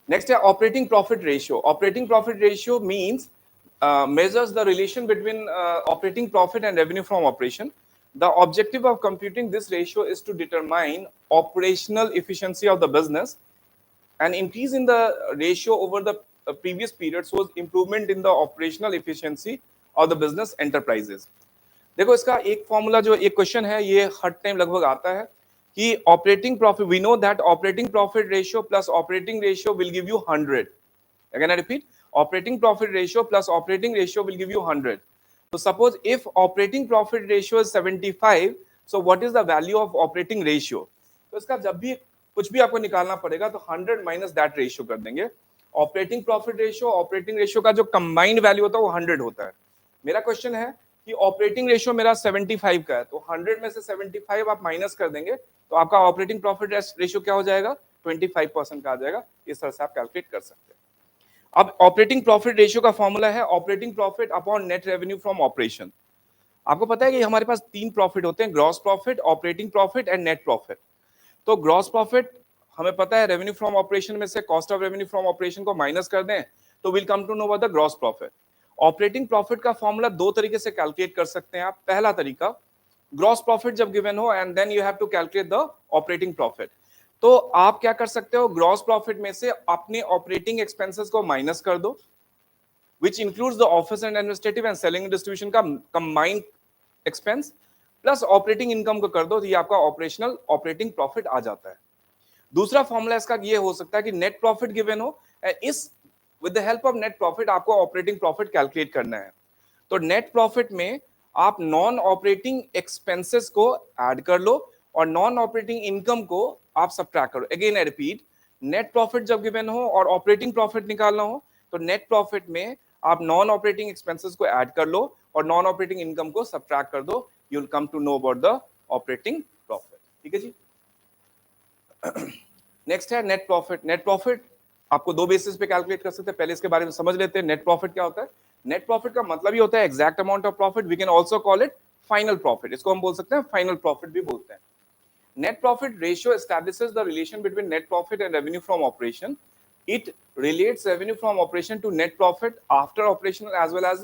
नेक्स्ट है operating profit ratio. Operating profit ratio means measures the relation between operating profit and revenue from operation. The objective of computing this ratio is to determine operational efficiency of the business. An increase in the ratio over the previous period shows improvement in the operational efficiency of the business enterprises. देखो, इसका एक formula जो एक question है ये हर time लगभग आता है कि operating profit, we know that operating profit ratio plus operating ratio will give you 100. Again I repeat, operating profit ratio plus operating ratio will give you 100. So suppose if operating profit ratio is 75, so what is the value of operating ratio? तो इसका जब भी कुछ भी आपको निकालना पड़ेगा तो 100 माइनस दैट रेशियो कर देंगे। Operating profit ratio operating ratio का जो कंबाइंड वैल्यू होता है वो 100 होता है। मेरा क्वेश्चन है कि ऑपरेटिंग रेशियो मेरा 75 का है, तो 100 में से 75 आप माइनस कर देंगे तो आपका ऑपरेटिंग प्रॉफिट रेशियो क्या हो जाएगा? 25% का आ जाएगा। इस तरह से आप कैलकुलेट कर सकते हैं। अब ऑपरेटिंग प्रॉफिट रेशियो का फॉर्मूला है operating profit upon net revenue from operation. आपको पता है कि हमारे पास 3 प्रॉफिट होते हैं, gross profit, operating profit and net profit. तो ग्रॉस प्रॉफिट हमें पता है रेवेन्यू फ्रॉम ऑपरेशन में से cost of revenue from operation को माइनस कर दें तो will come to know about the gross profit. Operating profit का फॉर्मूला दो तरीके से कैलकुलेट कर सकते हैं आप। पहला तरीका, ग्रॉस प्रॉफिट जब गिवन हो and then you have to calculate the operating profit, तो आप क्या कर सकते हो, ग्रॉस प्रॉफिट में से अपने ऑपरेटिंग एक्सपेंसेस को माइनस कर दो, which includes the office and administrative and selling and distribution का combined expense plus operating income को कर दो, तो ये आपका ऑपरेशनल ऑपरेटिंग प्रॉफिट आ जाता है। दूसरा फॉर्मूला इसका ये हो सकता है कि नेट प्रॉफिट गिवन हो, इस with the help of net profit आपको ऑपरेटिंग प्रॉफिट कैलकुलेट करना है। तो नेट प्रॉफिट में आप नॉन ऑपरेटिंग एक्सपेंसेस को ऐड कर लो और नॉन ऑपरेटिंग इनकम को आप सब्ट्रैक्ट करो। Again I repeat, net profit जब गिवन हो और ऑपरेटिंग प्रॉफिट निकालना हो तो नेट प्रॉफिट में आप नॉन ऑपरेटिंग एक्सपेंसेस को ऐड कर लो और नॉन ऑपरेटिंग इनकम को सब्ट्रैक्ट कर दो, you will come to know about the operating profit. ठीक है जी। नेक्स्ट है नेट प्रॉफिट। नेट प्रॉफिट आपको दो बेसिस पे कैलकुलेट कर सकते हैं, पहले इसके बारे में समझ लेते हैं। नेट प्रॉफिट क्या होता है? नेट प्रॉफिट का मतलब ही होता है exact amount of profit, we can also call it final profit, इसको हम बोल सकते हैं फाइनल प्रॉफिट भी बोलते हैं। Net profit ratio establishes the relation between net profit and revenue from operation. It relates revenue from operation to net profit after operational as well as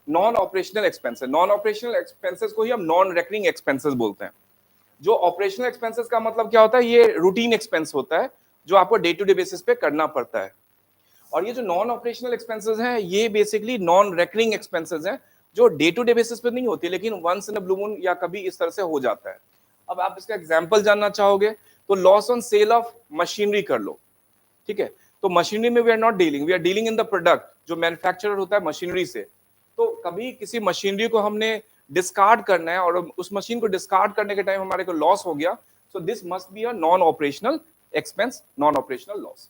non-operational expenses. Non-operational expenses को ही हम non-recurring expenses बोलते हैं। जो operational expenses का मतलब क्या होता है? ये routine expense होता है जो आपको day to day basis पे करना पड़ता है। और ये जो non-operational expenses हैं ये basically non-recurring expenses हैं जो day to day basis पे नहीं होती, लेकिन once in a blue moon या कभी इस तरह से हो जाता है। अब आप इसका एग्जाम्पल जानना चाहोगे तो loss on sale of machinery कर लो, ठीक है। तो मशीनरी में we are not dealing, we are dealing in the product जो मैन्युफैक्चरर होता है मशीनरी से। तो कभी किसी मशीनरी को हमने डिस्कार्ड करना है और उस मशीन को डिस्कार्ड करने के टाइम हमारे को लॉस हो गया, so this must be a non operational expense, non-operational loss.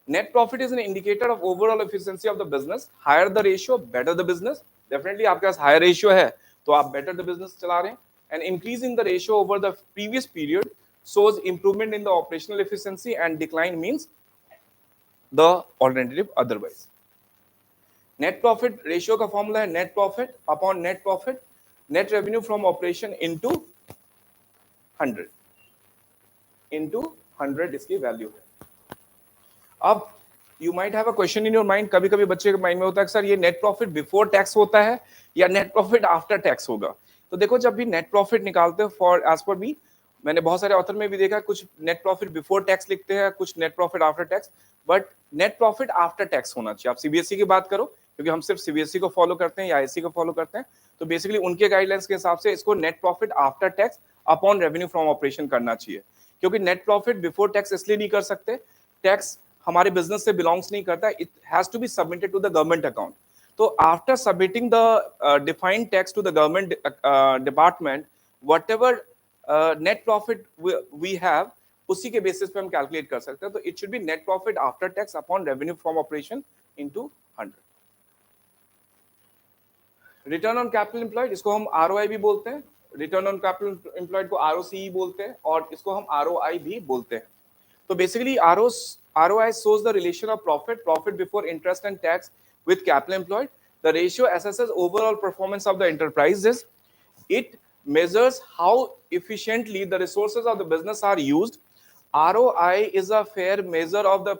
Net profit is an indicator of overall efficiency of the business. Higher the ratio, better the business. Definitely आपके पास higher ratio है तो आप better the business चला रहे हैं. And increasing the ratio over the previous period shows improvement in the operational efficiency, and decline means the alternative otherwise. Net profit ratio का formula है net profit upon net profit, net revenue from operation into 100 into 100 इसकी value है. अब you might have a question in your mind, कभी कभी बच्चे के mind में होता है सर ये नेट प्रॉफिट बिफोर टैक्स होता है या नेट प्रॉफिट आफ्टर टैक्स होगा. तो देखो जब भी नेट प्रॉफिट निकालते हो फॉर एज पर बी, मैंने बहुत सारे ऑथर में भी देखा कुछ नेट प्रॉफिट बिफोर टैक्स लिखते हैं, कुछ net profit after tax, but net profit after tax होना चाहिए. आप सीबीएसई की बात करो क्योंकि हम सिर्फ सीबीएसई को फॉलो करते हैं या आईएससी को फॉलो करते हैं, तो बेसिकली उनके गाइडलाइंस के हिसाब से इसको net profit after tax upon revenue from operation करना चाहिए. क्योंकि नेट प्रॉफिट बिफोर टैक्स इसलिए नहीं कर सकते, टैक्स हमारे बिजनेस से बिलोंग्स नहीं करता, it has to be submitted to the government account. तो after submitting the defined tax to the government department, whatever net profit we have उसी के बेसिस पे हम कैलकुलेट कर सकते हैं. तो it should be net profit after tax upon revenue from operation into 100. Return on capital employed, इसको हम आरओआई भी बोलते हैं, रिटर्न ऑन कैपिटल एम्प्लॉयड को आरओसीई बोलते हैं और इसको हम आरओआई भी बोलते हैं. तो basically ROI shows the relation of profit before interest and tax with capital employed. The ratio assesses overall performance of the enterprises. It measures how efficiently the resources of the business are used. ROI is a fair measure of the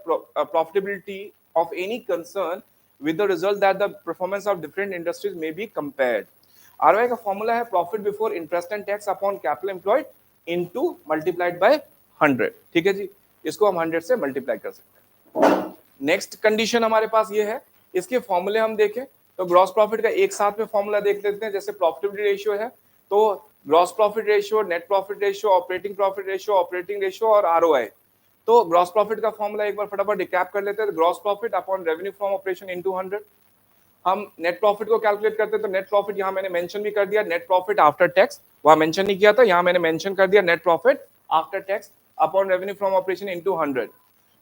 profitability of any concern, with the result that the performance of different industries may be compared. ROI का formula है profit before interest and tax upon capital employed into multiplied by 100. ठीक है जी, इसको हम 100 से multiply कर सकते हैं. नेक्स्ट कंडीशन हमारे पास ये है, इसके फॉर्मूले हम देखें तो ग्रॉस प्रॉफिट का एक साथ में फॉर्मूला देख लेते हैं. जैसे प्रॉफिटेबिलिटी रेशियो है तो gross profit ratio, net profit ratio, operating profit ratio, operating ratio और आरओआई. तो ग्रॉस प्रॉफिट का फॉर्मूला एक बार फटाफट रिकैप कर लेते हैं. Gross profit upon revenue from operation into 100. हम नेट प्रॉफिट को कैलकुलेट करते हैं तो नेट प्रॉफिट यहाँ मैंने मेंशन भी कर दिया, नेट प्रॉफिट आफ्टर टैक्स वहां मेंशन नहीं किया था, यहाँ मैंने मेंशन कर दिया net profit after tax upon revenue from operation into 100.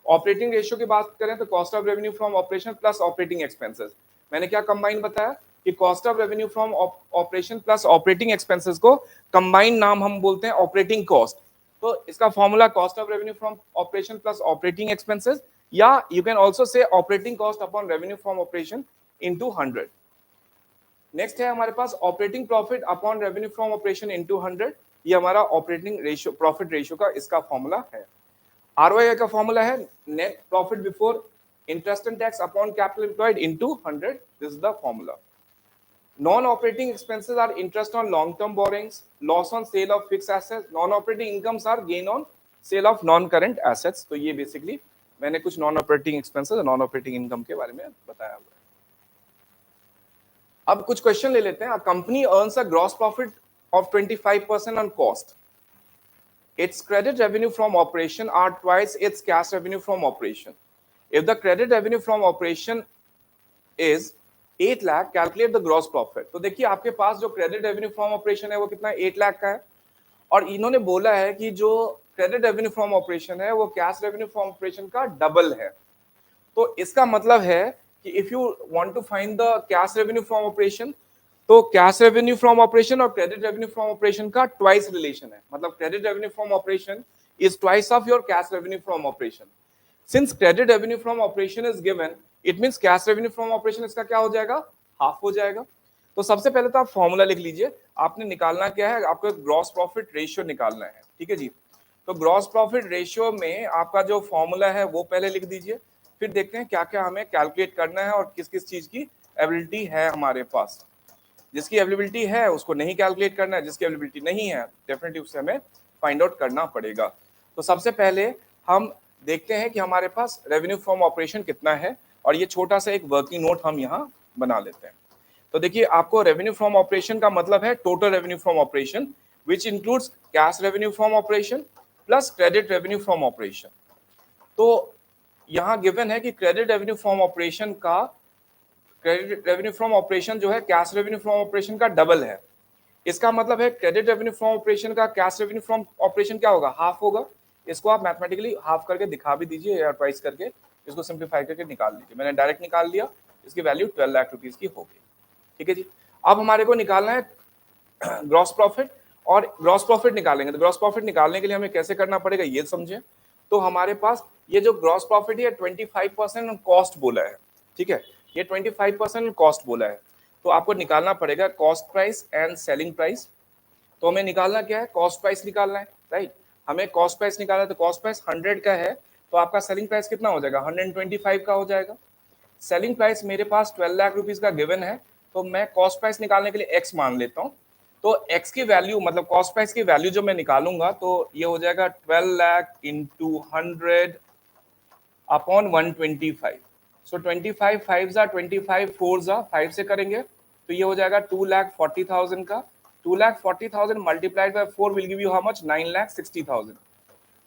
Operating ratio की बात करें तो cost of revenue from operation plus operating expenses. मैंने क्या कंबाइन बताया कि cost of revenue from operation plus operating expenses को कंबाइन नाम हम बोलते हैं ऑपरेटिंग कॉस्ट. तो इसका formula cost of revenue from operation plus operating expenses, या you can also say operating cost upon revenue from operation into 100. Next है हमारे पास operating profit upon revenue from operation into 100. ये हमारा ऑपरेटिंग रेशियो, प्रॉफिट रेशियो का इसका formula है. ROI का फॉर्मूला है net profit before interest and tax upon capital employed into 100. This is the formula. Non operating expenses are interest on long term borrowings, loss on sale of fixed assets. Non operating incomes are gain on sale of non current assets. तो ये basically मैंने कुछ non operating expenses और non operating income के बारे में बताया हुआ है. अब कुछ क्वेश्चन ले लेते हैं. A company earns a gross profit of 25% on cost. Its credit revenue from operation are twice its cash revenue from operation. If the credit revenue from operation is 8 lakh, calculate the gross profit. तो देखिए आपके पास जो credit revenue from operation है वो कितना 8 लाख का है, और इन्होंने बोला है कि जो credit revenue from operation है वो cash revenue from operation का डबल है. तो इसका मतलब है कि if you want to find the cash revenue from operation, तो कैश रेवेन्यू फ्रॉम ऑपरेशन और क्रेडिट रेवेन्यू फ्रॉम ऑपरेशन का ट्वाइस रिलेशन है. मतलब credit revenue from operation is twice of your cash revenue from operation. Since credit revenue from operation is given, it means cash revenue from operation इसका क्या हो जाएगा, half हो जाएगा. तो सबसे पहले तो आप फॉर्मूला लिख लीजिए. आपने निकालना क्या है, आपको ग्रॉस प्रॉफिट रेशियो निकालना है. ठीक है जी. तो ग्रॉस प्रॉफिट रेशियो में आपका जो फॉर्मूला है वो पहले लिख दीजिए, फिर देखते हैं क्या क्या हमें कैलकुलेट करना है और किस किस चीज की एबिलिटी है हमारे पास. जिसकी अवेलेबिलिटी है उसको नहीं कैलकुलेट करना है, जिसकी अवेलेबिलिटी नहीं है डेफिनेटली उससे हमें फाइंड आउट करना पड़ेगा. तो सबसे पहले हम देखते हैं कि हमारे पास रेवेन्यू फ्रॉम ऑपरेशन कितना है, और ये छोटा सा एक वर्किंग नोट हम यहाँ बना लेते हैं. तो देखिए आपको रेवेन्यू फ्रॉम ऑपरेशन का मतलब है total revenue from operation which includes cash revenue from operation plus credit revenue from operation. तो यहाँ गिवन है कि क्रेडिट रेवेन्यू फ्रॉम ऑपरेशन का, क्रेडिट रेवेन्यू फ्रॉम ऑपरेशन जो है कैश रेवेन्यू फ्रॉम ऑपरेशन का डबल है. इसका मतलब है क्रेडिट रेवेन्यू फ्रॉम ऑपरेशन का कैश रेवेन्यू फ्रॉम ऑपरेशन क्या होगा, हाफ होगा. इसको आप मैथमेटिकली हाफ करके दिखा भी दीजिए या ट्वाइस करके इसको सिंप्लीफाई करके निकाल लीजिए। मैंने डायरेक्ट निकाल लिया, इसकी वैल्यू 12 लाख रुपीज की हो गई। ठीक है जी। अब हमारे को निकालना है ग्रॉस प्रॉफिट, और ग्रॉस प्रॉफिट निकालेंगे तो ग्रॉस प्रॉफिट निकालने के लिए हमें कैसे करना पड़ेगा ये समझे। तो हमारे पास ये जो ग्रॉस प्रॉफिट है 25% कॉस्ट बोला है, ठीक है, ये 25% कॉस्ट बोला है। तो आपको निकालना पड़ेगा cost price and selling price. तो हमें निकालना क्या है, कॉस्ट प्राइस निकालना है, राइट। हमें कॉस्ट प्राइस निकालना है, तो कॉस्ट प्राइस 100 का है, तो आपका सेलिंग प्राइस कितना हो जाएगा, 125 का हो जाएगा। सेलिंग प्राइस मेरे पास 12 लाख रुपीज का गिवन है, तो मैं कॉस्ट प्राइस निकालने के लिए एक्स मान लेता हूँ। तो एक्स की वैल्यू मतलब कॉस्ट प्राइस की वैल्यू जो मैं निकालूंगा तो ये हो जाएगा 12 लाख इंटू 100 अपॉन 125। सो 25 5 जा 25 4 जा 5 से करेंगे तो ये हो जाएगा 2,40,000 का। 2,40,000 multiplied by 4 will give you how much, 9,60,000।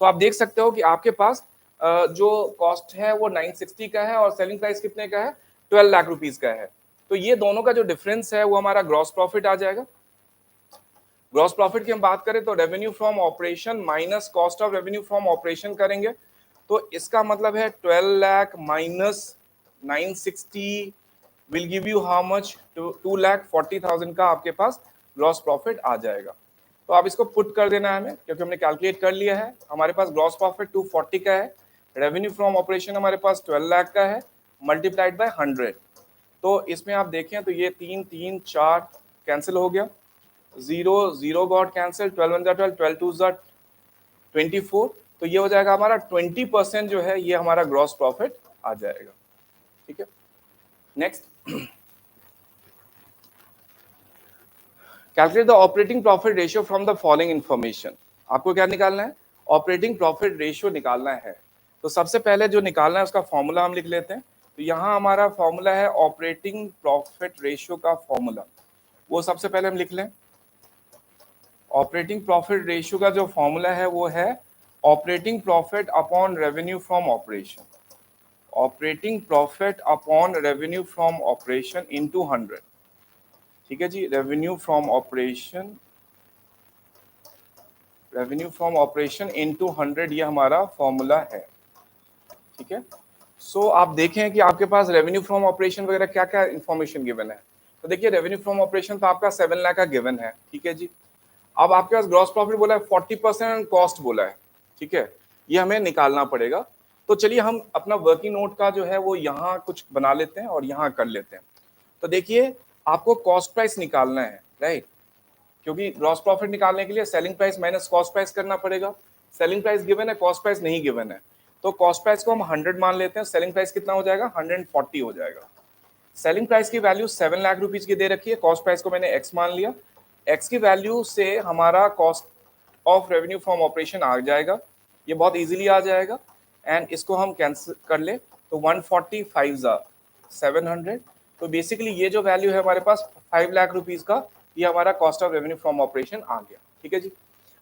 तो आप देख सकते हो कि आपके पास जो कॉस्ट है वो 960 का है और सेलिंग प्राइस कितने का है, 12 लाख रुपीज का है। तो ये दोनों का जो डिफरेंस है वो हमारा ग्रॉस प्रॉफिट आ जाएगा। ग्रॉस प्रॉफिट की हम बात करें तो revenue from operation minus cost of revenue from operation करेंगे, तो इसका मतलब है 12 lakh minus 960 will give you how much, 2,40,000 का आपके पास ग्रॉस प्रॉफिट आ जाएगा। तो आप इसको पुट कर देना है हमें, क्योंकि हमने कैलकुलेट कर लिया है। हमारे पास ग्रॉस प्रॉफिट 240 का है, रेवेन्यू फ्रॉम ऑपरेशन हमारे पास 12 लाख का है, मल्टीप्लाइड बाय 100। तो इसमें आप देखें तो ये 3 3 4 कैंसिल हो गया, 0 0 गॉट कैंसिल, 12 1 12, 12 2 24। तो ये हो जाएगा हमारा 20% जो है ये हमारा ग्रॉस प्रॉफिट आ जाएगा। ठीक है, next, calculate the operating profit ratio from the following information. आपको क्या निकालना है, ऑपरेटिंग प्रॉफिट रेशियो निकालना है। तो सबसे पहले जो निकालना है उसका फॉर्मूला हम लिख लेते हैं। तो यहाँ हमारा फॉर्मूला है ऑपरेटिंग प्रॉफिट रेशियो का फॉर्मूला, वो सबसे पहले हम लिख लें। ऑपरेटिंग प्रॉफिट रेशियो का जो फॉर्मूला है वो है operating profit upon revenue from operation, operating profit upon revenue from operation into 100। ठीक है जी, revenue from operation, revenue from operation into 100 ये हमारा फॉर्मूला है। ठीक है, सो आप देखें कि आपके पास रेवेन्यू फ्रॉम ऑपरेशन वगैरह क्या क्या इंफॉर्मेशन गिवन है। तो देखिए रेवेन्यू फ्रॉम ऑपरेशन तो आपका 7 लाख का गिवन है। ठीक है जी, अब आपके पास ग्रॉस प्रॉफिट बोला है, 40% कॉस्ट बोला है। ठीक है, ये हमें निकालना पड़ेगा। तो चलिए हम अपना वर्किंग नोट का जो है वो यहाँ कुछ बना लेते हैं और यहाँ कर लेते हैं। तो देखिए आपको कॉस्ट प्राइस निकालना है, राइट, क्योंकि ग्रॉस प्रॉफिट निकालने के लिए selling price minus cost price करना पड़ेगा। सेलिंग प्राइस गिवन है, कॉस्ट प्राइस नहीं गिवन है, तो कॉस्ट प्राइस को हम 100 मान लेते हैं, सेलिंग प्राइस कितना हो जाएगा, 140 हो जाएगा। सेलिंग प्राइस की वैल्यू 7 लाख रुपीज की दे रखी है, कॉस्ट प्राइस को मैंने एक्स मान लिया, एक्स की वैल्यू से हमारा cost of revenue from operation आ जाएगा, ये बहुत इजीली आ जाएगा। एंड इसको हम कैंसिल कर ले तो 145 700। तो बेसिकली ये जो वैल्यू है हमारे पास 5 लाख रुपीज का, ये हमारा cost of revenue from operation आ गया। ठीक है जी,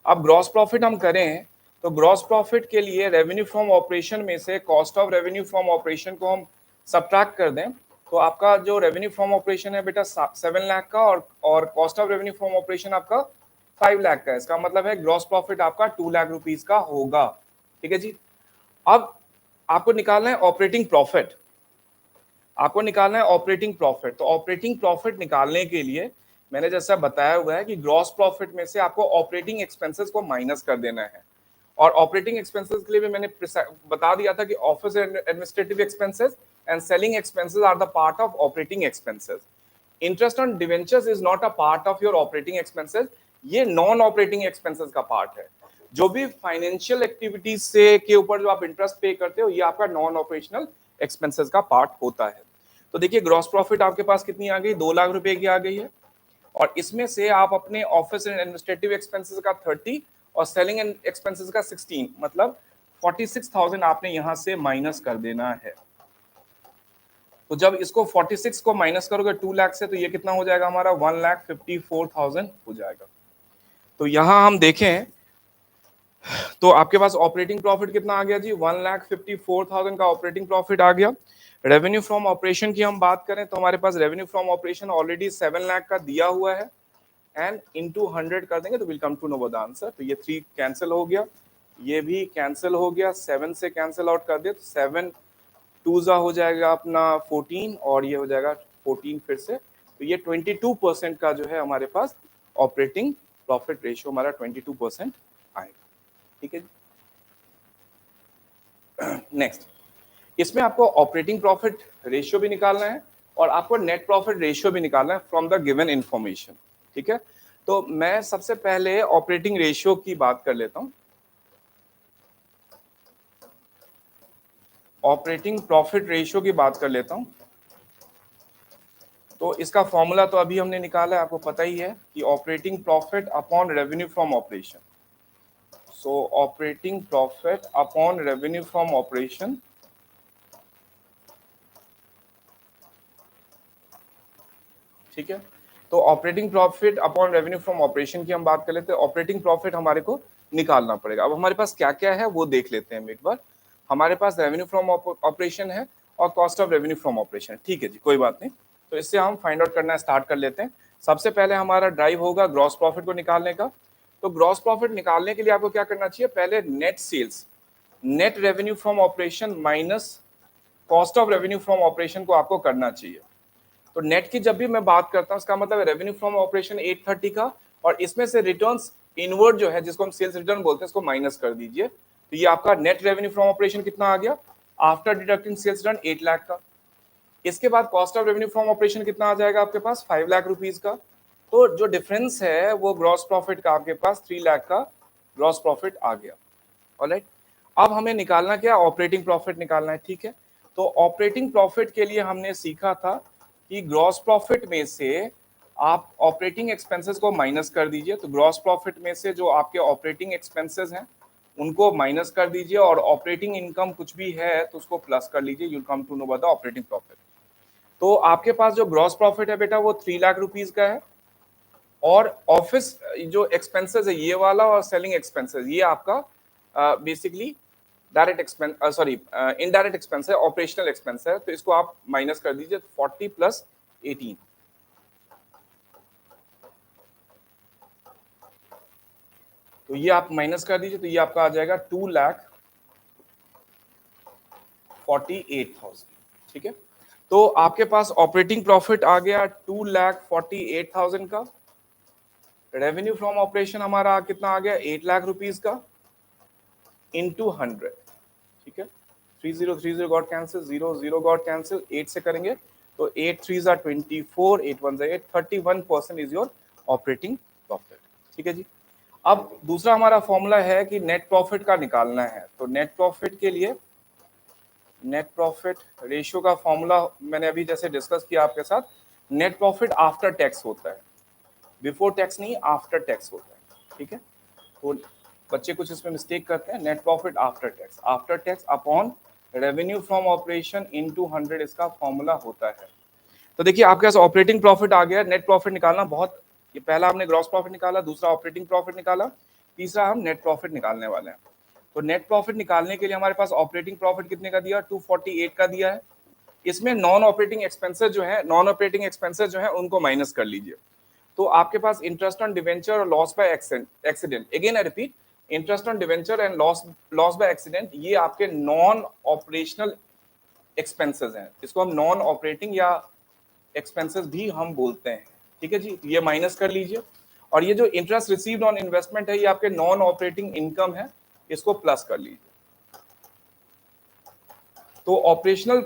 अब ग्रॉस प्रॉफिट हम करें तो ग्रॉस प्रॉफिट के लिए रेवेन्यू फ्रॉम ऑपरेशन में से cost of revenue from operation को हम सब्ट्रैक्ट कर दें, तो आपका जो रेवेन्यू फ्रॉम ऑपरेशन है बेटा 7 लाख का, और cost of revenue from operation आपका 5 लाख का है। इसका मतलब है ग्रॉस प्रॉफिट आपका 2 लाख रुपीज का होगा। ठीक है जी, अब आपको निकालना है ऑपरेटिंग प्रॉफिट, आपको निकालना है ऑपरेटिंग प्रॉफिट। तो ऑपरेटिंग प्रॉफिट निकालने के लिए मैंने जैसा बताया हुआ है कि ग्रॉस प्रॉफिट में से आपको ऑपरेटिंग एक्सपेंसेस को माइनस कर देना है। और ऑपरेटिंग एक्सपेंसेस के लिए भी मैंने बता दिया था कि office administrative expenses and selling expenses are the part of operating expenses. Interest on debentures is not a part of your operating expenses, ये नॉन ऑपरेटिंग एक्सपेंसेस का पार्ट है। जो भी फाइनेंशियल एक्टिविटीज से के ऊपर जो आप इंटरेस्ट पे करते हो ये आपका नॉन ऑपरेशनल एक्सपेंसेस का पार्ट होता है। तो देखिए ग्रॉस प्रॉफिट आपके पास कितनी आ गई, 2 लाख रुपए की आ गई है, और इसमें से आप अपने ऑफिस एंड एडमिनिस्ट्रेटिव एक्सपेंसेस का 30 और सेलिंग एंड एक्सपेंसेस का 16 मतलब 46,000 आपने यहां से माइनस कर देना है। तो जब इसको 46 को माइनस करोगे 2 लाख से तो ये कितना हो जाएगा हमारा 1,54,000 हो जाएगा। तो यहां हम देखें तो आपके पास ऑपरेटिंग प्रॉफिट कितना आ गया जी, 1,54,000 का ऑपरेटिंग प्रॉफिट आ गया। रेवेन्यू फ्रॉम ऑपरेशन की हम बात करें तो हमारे पास revenue from operation already 7 lakh का दिया हुआ है, एंड इनटू 100 कर देंगे तो will come to know the answer. तो ये 3 कैंसिल हो गया, ये भी कैंसिल हो गया, 7 से कैंसिल आउट कर दिया तो 7 टूजा हो जाएगा अपना 14 और ये हो जाएगा 14 फिर से, तो ये 22% का जो है हमारे पास ऑपरेटिंग प्रॉफिट रेशियो हमारा 22% आएगा। ठीक है जी। नेक्स्ट, इसमें आपको ऑपरेटिंग प्रॉफिट रेशियो भी निकालना है और आपको नेट प्रॉफिट रेशियो भी निकालना है फ्रॉम द गिवन इंफॉर्मेशन। ठीक है, तो मैं सबसे पहले ऑपरेटिंग रेशियो की बात कर लेता हूं। ऑपरेटिंग प्रॉफिट रेशियो की बात कर लेता हूं। तो इसका फॉर्मूला तो अभी हमने निकाला है, आपको पता ही है कि operating profit upon revenue from operation. So operating profit upon revenue from operation, ठीक है। तो operating profit upon revenue from operation की हम बात कर लेते हैं। ऑपरेटिंग प्रॉफिट हमारे को निकालना पड़ेगा। अब हमारे पास क्या क्या है वो देख लेते हैं हम एक बार। हमारे पास रेवेन्यू फ्रॉम ऑपरेशन है और cost of revenue from operation, ठीक है जी, कोई बात नहीं। तो इससे हम फाइंड आउट करना स्टार्ट कर लेते हैं। सबसे पहले हमारा ड्राइव होगा ग्रॉस प्रॉफिट को निकालने का। तो ग्रॉस प्रॉफिट निकालने के लिए आपको क्या करना चाहिए, पहले net sales, net revenue from operation minus cost of revenue from operation को आपको करना चाहिए। तो नेट की जब भी मैं बात करता हूं इसका मतलब रेवेन्यू फ्रॉम ऑपरेशन 830 का, और इसमें से रिटर्न्स इनवर्ड जो है जिसको हम सेल्स रिटर्न बोलते हैं इसको माइनस कर दीजिए। तो ये आपका नेट रेवेन्यू फ्रॉम ऑपरेशन कितना आ गया after deducting sales return, 8 lakh का। इसके बाद cost of revenue from operation कितना आ जाएगा आपके पास, 5 लाख रुपीज का। तो जो डिफरेंस है वो ग्रॉस प्रॉफिट का आपके पास 3 लाख का ग्रॉस प्रॉफिट आ गया। ऑलराइट, अब हमें निकालना क्या, ऑपरेटिंग प्रॉफिट निकालना है। ठीक है, तो ऑपरेटिंग प्रॉफिट के लिए हमने सीखा था कि ग्रॉस प्रॉफिट में से आप ऑपरेटिंग एक्सपेंसेस को माइनस कर दीजिए। तो ग्रॉस प्रॉफिट में से जो आपके ऑपरेटिंग एक्सपेंसेस हैं उनको माइनस कर दीजिए और ऑपरेटिंग इनकम कुछ भी है तो उसको प्लस कर लीजिए, you come to know about the operating profit. तो आपके पास जो ग्रॉस प्रॉफिट है बेटा वो 3 लाख रुपीज का है, और ऑफिस जो एक्सपेंसेस है ये वाला और सेलिंग एक्सपेंसेस ये आपका basically direct expense, sorry indirect expense है, ऑपरेशनल एक्सपेंस है। तो इसको आप माइनस कर दीजिए 40 प्लस 18, तो ये आप माइनस कर दीजिए तो ये आपका आ जाएगा 2,48,000। ठीक है, तो आपके पास ऑपरेटिंग प्रॉफिट आ गया 2,48,000 का। रेवेन्यू फ्रॉम ऑपरेशन हमारा कितना आ गया, 8 लाख रुपीज का इंटू 100। ठीक है, 3030 गॉट कैंसिल, 00 गॉट कैंसिल, 8 से करेंगे तो 8 3 are 24, 8 1 8, 31% is your operating profit. ठीक है जी। अब दूसरा हमारा फॉर्मूला है कि नेट प्रॉफिट का निकालना है। तो नेट प्रॉफिट के लिए नेट प्रॉफिट रेशियो का फॉर्मूला मैंने अभी जैसे डिस्कस किया आपके साथ, नेट प्रॉफिट आफ्टर टैक्स होता है, बिफोर टैक्स नहीं, आफ्टर टैक्स होता है। ठीक है, तो बच्चे कुछ इसमें मिस्टेक करते हैं, net profit after tax upon revenue from operation into 100 इसका फॉर्मूला होता है। तो देखिए आपके पास ऑपरेटिंग प्रॉफिट आ गया, नेट प्रॉफिट निकालना बहुत, ये पहला हमने ग्रॉस प्रॉफिट निकाला, दूसरा ऑपरेटिंग प्रॉफिट निकाला, तीसरा हम नेट प्रॉफिट निकालने वाले हैं। तो नेट प्रॉफिट निकालने के लिए हमारे पास ऑपरेटिंग प्रॉफिट कितने का दिया, 248 का दिया है। इसमें नॉन ऑपरेटिंग एक्सपेंसेस जो है उनको माइनस कर लीजिए। तो आपके पास इंटरेस्ट ऑन डिवेंचर और loss by accident, again I repeat, interest on debenture and loss by accident ये आपके नॉन ऑपरेशनल एक्सपेंसेस हैं, इसको हम नॉन ऑपरेटिंग या एक्सपेंसेस भी हम बोलते हैं। ठीक है जी, ये माइनस कर लीजिए। और ये जो इंटरेस्ट रिसीव्ड ऑन इन्वेस्टमेंट है ये आपके नॉन ऑपरेटिंग इनकम है, इसको प्लस कर लीजिए। तो ऑपरेशनल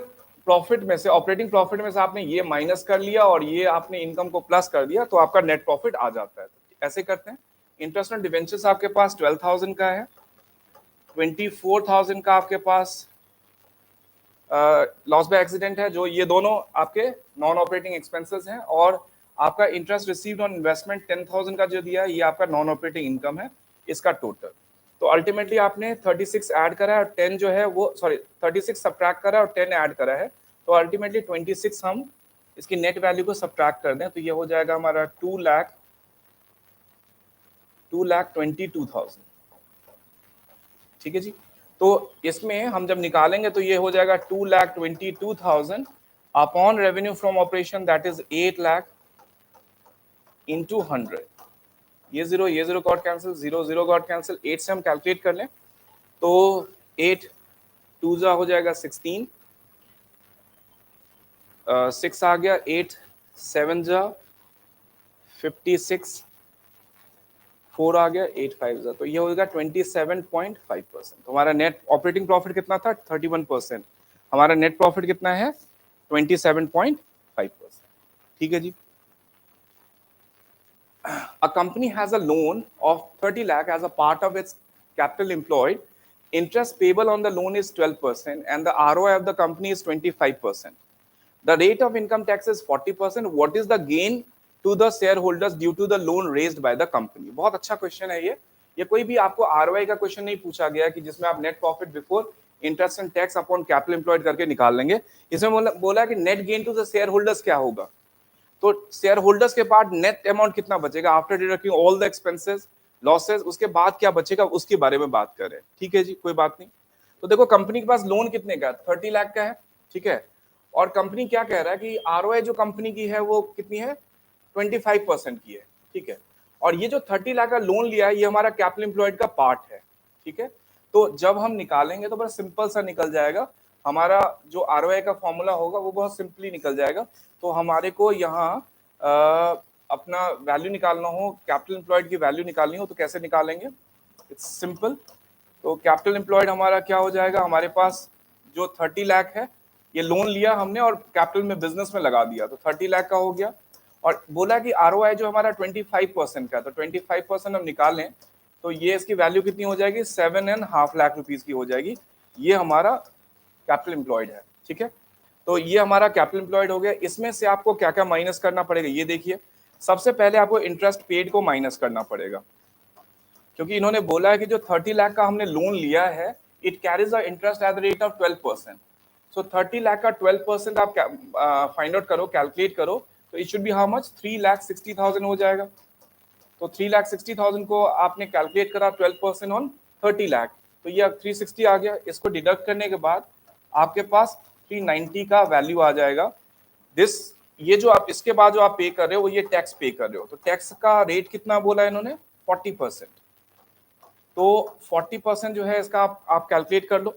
प्रॉफिट में से, ऑपरेटिंग प्रॉफिट में से आपने ये माइनस कर लिया और ये आपने इनकम को प्लस कर दिया तो आपका नेट प्रॉफिट आ जाता है। ऐसे करते हैं। इंटरेस्ट ऑन डिवेंचर्स आपके पास 12,000 का है, 24,000 का आपके पास लॉस बाय एक्सीडेंट है, जो ये दोनों आपके नॉन ऑपरेटिंग एक्सपेंसेस हैं, और आपका इंटरेस्ट रिसीव्ड ऑन इन्वेस्टमेंट 10,000 का जो दिया है ये आपका नॉन ऑपरेटिंग इनकम है, इसका टोटल। तो अल्टीमेटली आपने 36 ऐड करा है और 10 जो है वो, सॉरी 36 सब्ट्रैक्ट करा है और 10 ऐड करा है, तो अल्टीमेटली 26 हम इसकी नेट वैल्यू को सब्ट्रैक्ट कर दें तो ये हो जाएगा हमारा 2,22,000। ठीक है जी, तो इसमें हम जब निकालेंगे तो ये हो जाएगा 2,22,000 upon revenue from operation that is 8 lakh into 100। ये zero got cancel, 0 got cancel, 8 से हम कैलकुलेट कर लें तो 8 2 जा हो जाएगा 16, 6 आ गया, 8 7 जा 56, 4 आ गया, 8 5 जा, तो ये हो गया 27.5%। तो हमारा नेट ऑपरेटिंग प्रॉफिट कितना था 31%, हमारा नेट प्रॉफिट कितना है 27.5%। ठीक है जी। A company has a loan of 30 lakh as a part of its capital employed. Interest payable on the loan is 12% and the ROI of the company is 25%. The rate of income tax is 40%. What is the gain to the shareholders due to the loan raised by the company? बहुत अच्छा question है ये कोई भी आपको ROI का question नहीं पूछा गया कि जिसमें आप net profit before interest and tax upon capital employed करके निकाल लेंगे। इसमें बोला कि net gain to the shareholders क्या होगा, तो शेयर होल्डर्स के पास नेट अमाउंट कितना बचेगा after deducting all the expenses losses, उसके बाद क्या बचेगा उसके बारे में बात कर रहे हैं। ठीक है जी, कोई बात नहीं। तो देखो कंपनी के पास लोन कितने का 30 लाख का है, ठीक है, और कंपनी क्या कह रहा है कि आरओआई जो कंपनी की है वो कितनी है 25% की है। ठीक है, और ये जो 30 लाख का लोन लिया है ये हमारा कैपिटल एम्प्लॉयड का पार्ट है। ठीक है, तो जब हम निकालेंगे तो बड़ा सिंपल सा निकल जाएगा, हमारा जो आरओआई का फॉर्मूला होगा वो बहुत सिंपली निकल जाएगा। तो हमारे को यहाँ अपना वैल्यू निकालना हो, कैपिटल एम्प्लॉयड की वैल्यू निकालनी हो तो कैसे निकालेंगे, इट्स सिंपल। तो कैपिटल एम्प्लॉयड हमारा क्या हो जाएगा, हमारे पास जो 30 लाख है ये लोन लिया हमने और कैपिटल में बिजनेस में लगा दिया, तो 30 लाख का हो गया। और बोला कि आरओआई जो हमारा 25% का, तो 25% हम निकालें तो ये इसकी वैल्यू कितनी हो जाएगी 7.5 लाख रुपीज की हो जाएगी। ये हमारा कैपिटल एम्प्लॉयड है। ठीक है, तो ये हमारा कैपिटल एम्प्लॉयड हो गया। इसमें से आपको क्या क्या माइनस करना पड़ेगा ये देखिए। सबसे पहले आपको इंटरेस्ट पेड को माइनस करना पड़ेगा, क्योंकि इन्होंने बोला है कि जो 30 लाख का हमने लोन लिया है it carries a interest at the rate of 12%। सो 30 लाख का 12% आप फाइंड आउट करो, कैलकुलेट करो, तो it should be how much 3,60,000 हो जाएगा। तो 3,60,000 को आपने कैलकुलेट करा 12% ऑन 30 लाख, तो ये 360 आ गया। इसको डिडक्ट करने के बाद आपके पास 390 का वैल्यू आ जाएगा। दिस ये जो आप इसके बाद जो आप पे कर रहे हो वो ये टैक्स पे कर रहे हो, तो टैक्स का रेट कितना बोला इन्होंने 40%। तो 40% जो है इसका आप कैलकुलेट कर लो।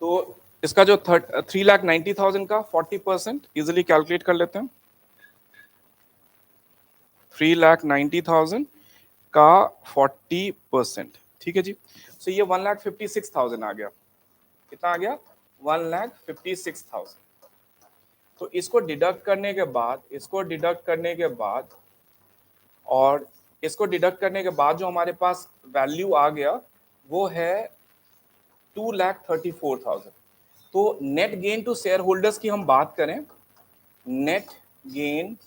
तो इसका जो 3,90,000 का 40% इजिली कैलकुलेट कर लेते हैं। 3,90,000 का 40%, ठीक है जी। सो ये 1,56,000 आ गया। कितना आ गया 1,56,000। तो इसको डिडक्ट करने के बाद और इसको डिडक्ट करने के बाद जो हमारे पास वैल्यू आ गया वो है 2,34,000। तो net gain to shareholders की हम बात करें, net gain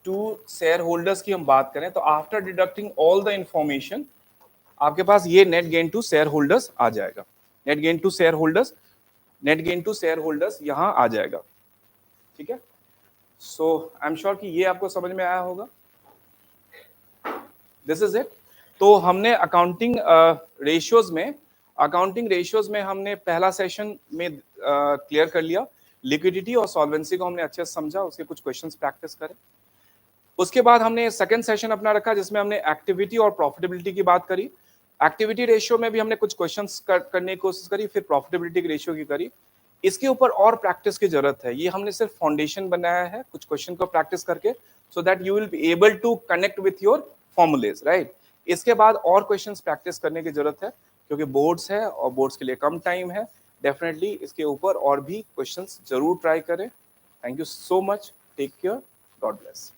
to shareholders की हम बात करें तो after deducting all the information आपके पास ये net gain to shareholders आ जाएगा। Net gain to shareholders यहां आ जाएगा। ठीक है, सो आई एम श्योर कि ये आपको समझ में आया होगा। This is it. तो हमने अकाउंटिंग रेशियोज में हमने पहला सेशन में क्लियर कर लिया। लिक्विडिटी और सॉल्वेंसी को हमने अच्छे से समझा, उसके कुछ क्वेश्चंस प्रैक्टिस करें। उसके बाद हमने सेकंड सेशन अपना रखा जिसमें हमने एक्टिविटी और प्रॉफिटेबिलिटी की बात करी। एक्टिविटी रेशियो में भी हमने कुछ क्वेश्चंस करने की कोशिश करी, फिर प्रॉफिटेबिलिटी की रेशियो की करी। इसके ऊपर और प्रैक्टिस की जरूरत है, ये हमने सिर्फ फाउंडेशन बनाया है कुछ क्वेश्चन को प्रैक्टिस करके, so that you will be able to connect with your formulae, right. इसके बाद और क्वेश्चंस प्रैक्टिस करने की जरूरत है क्योंकि बोर्ड्स है और बोर्ड्स के लिए कम टाइम है। डेफिनेटली इसके ऊपर और भी क्वेश्चंस जरूर ट्राई करें। Thank you so much, take care, God bless.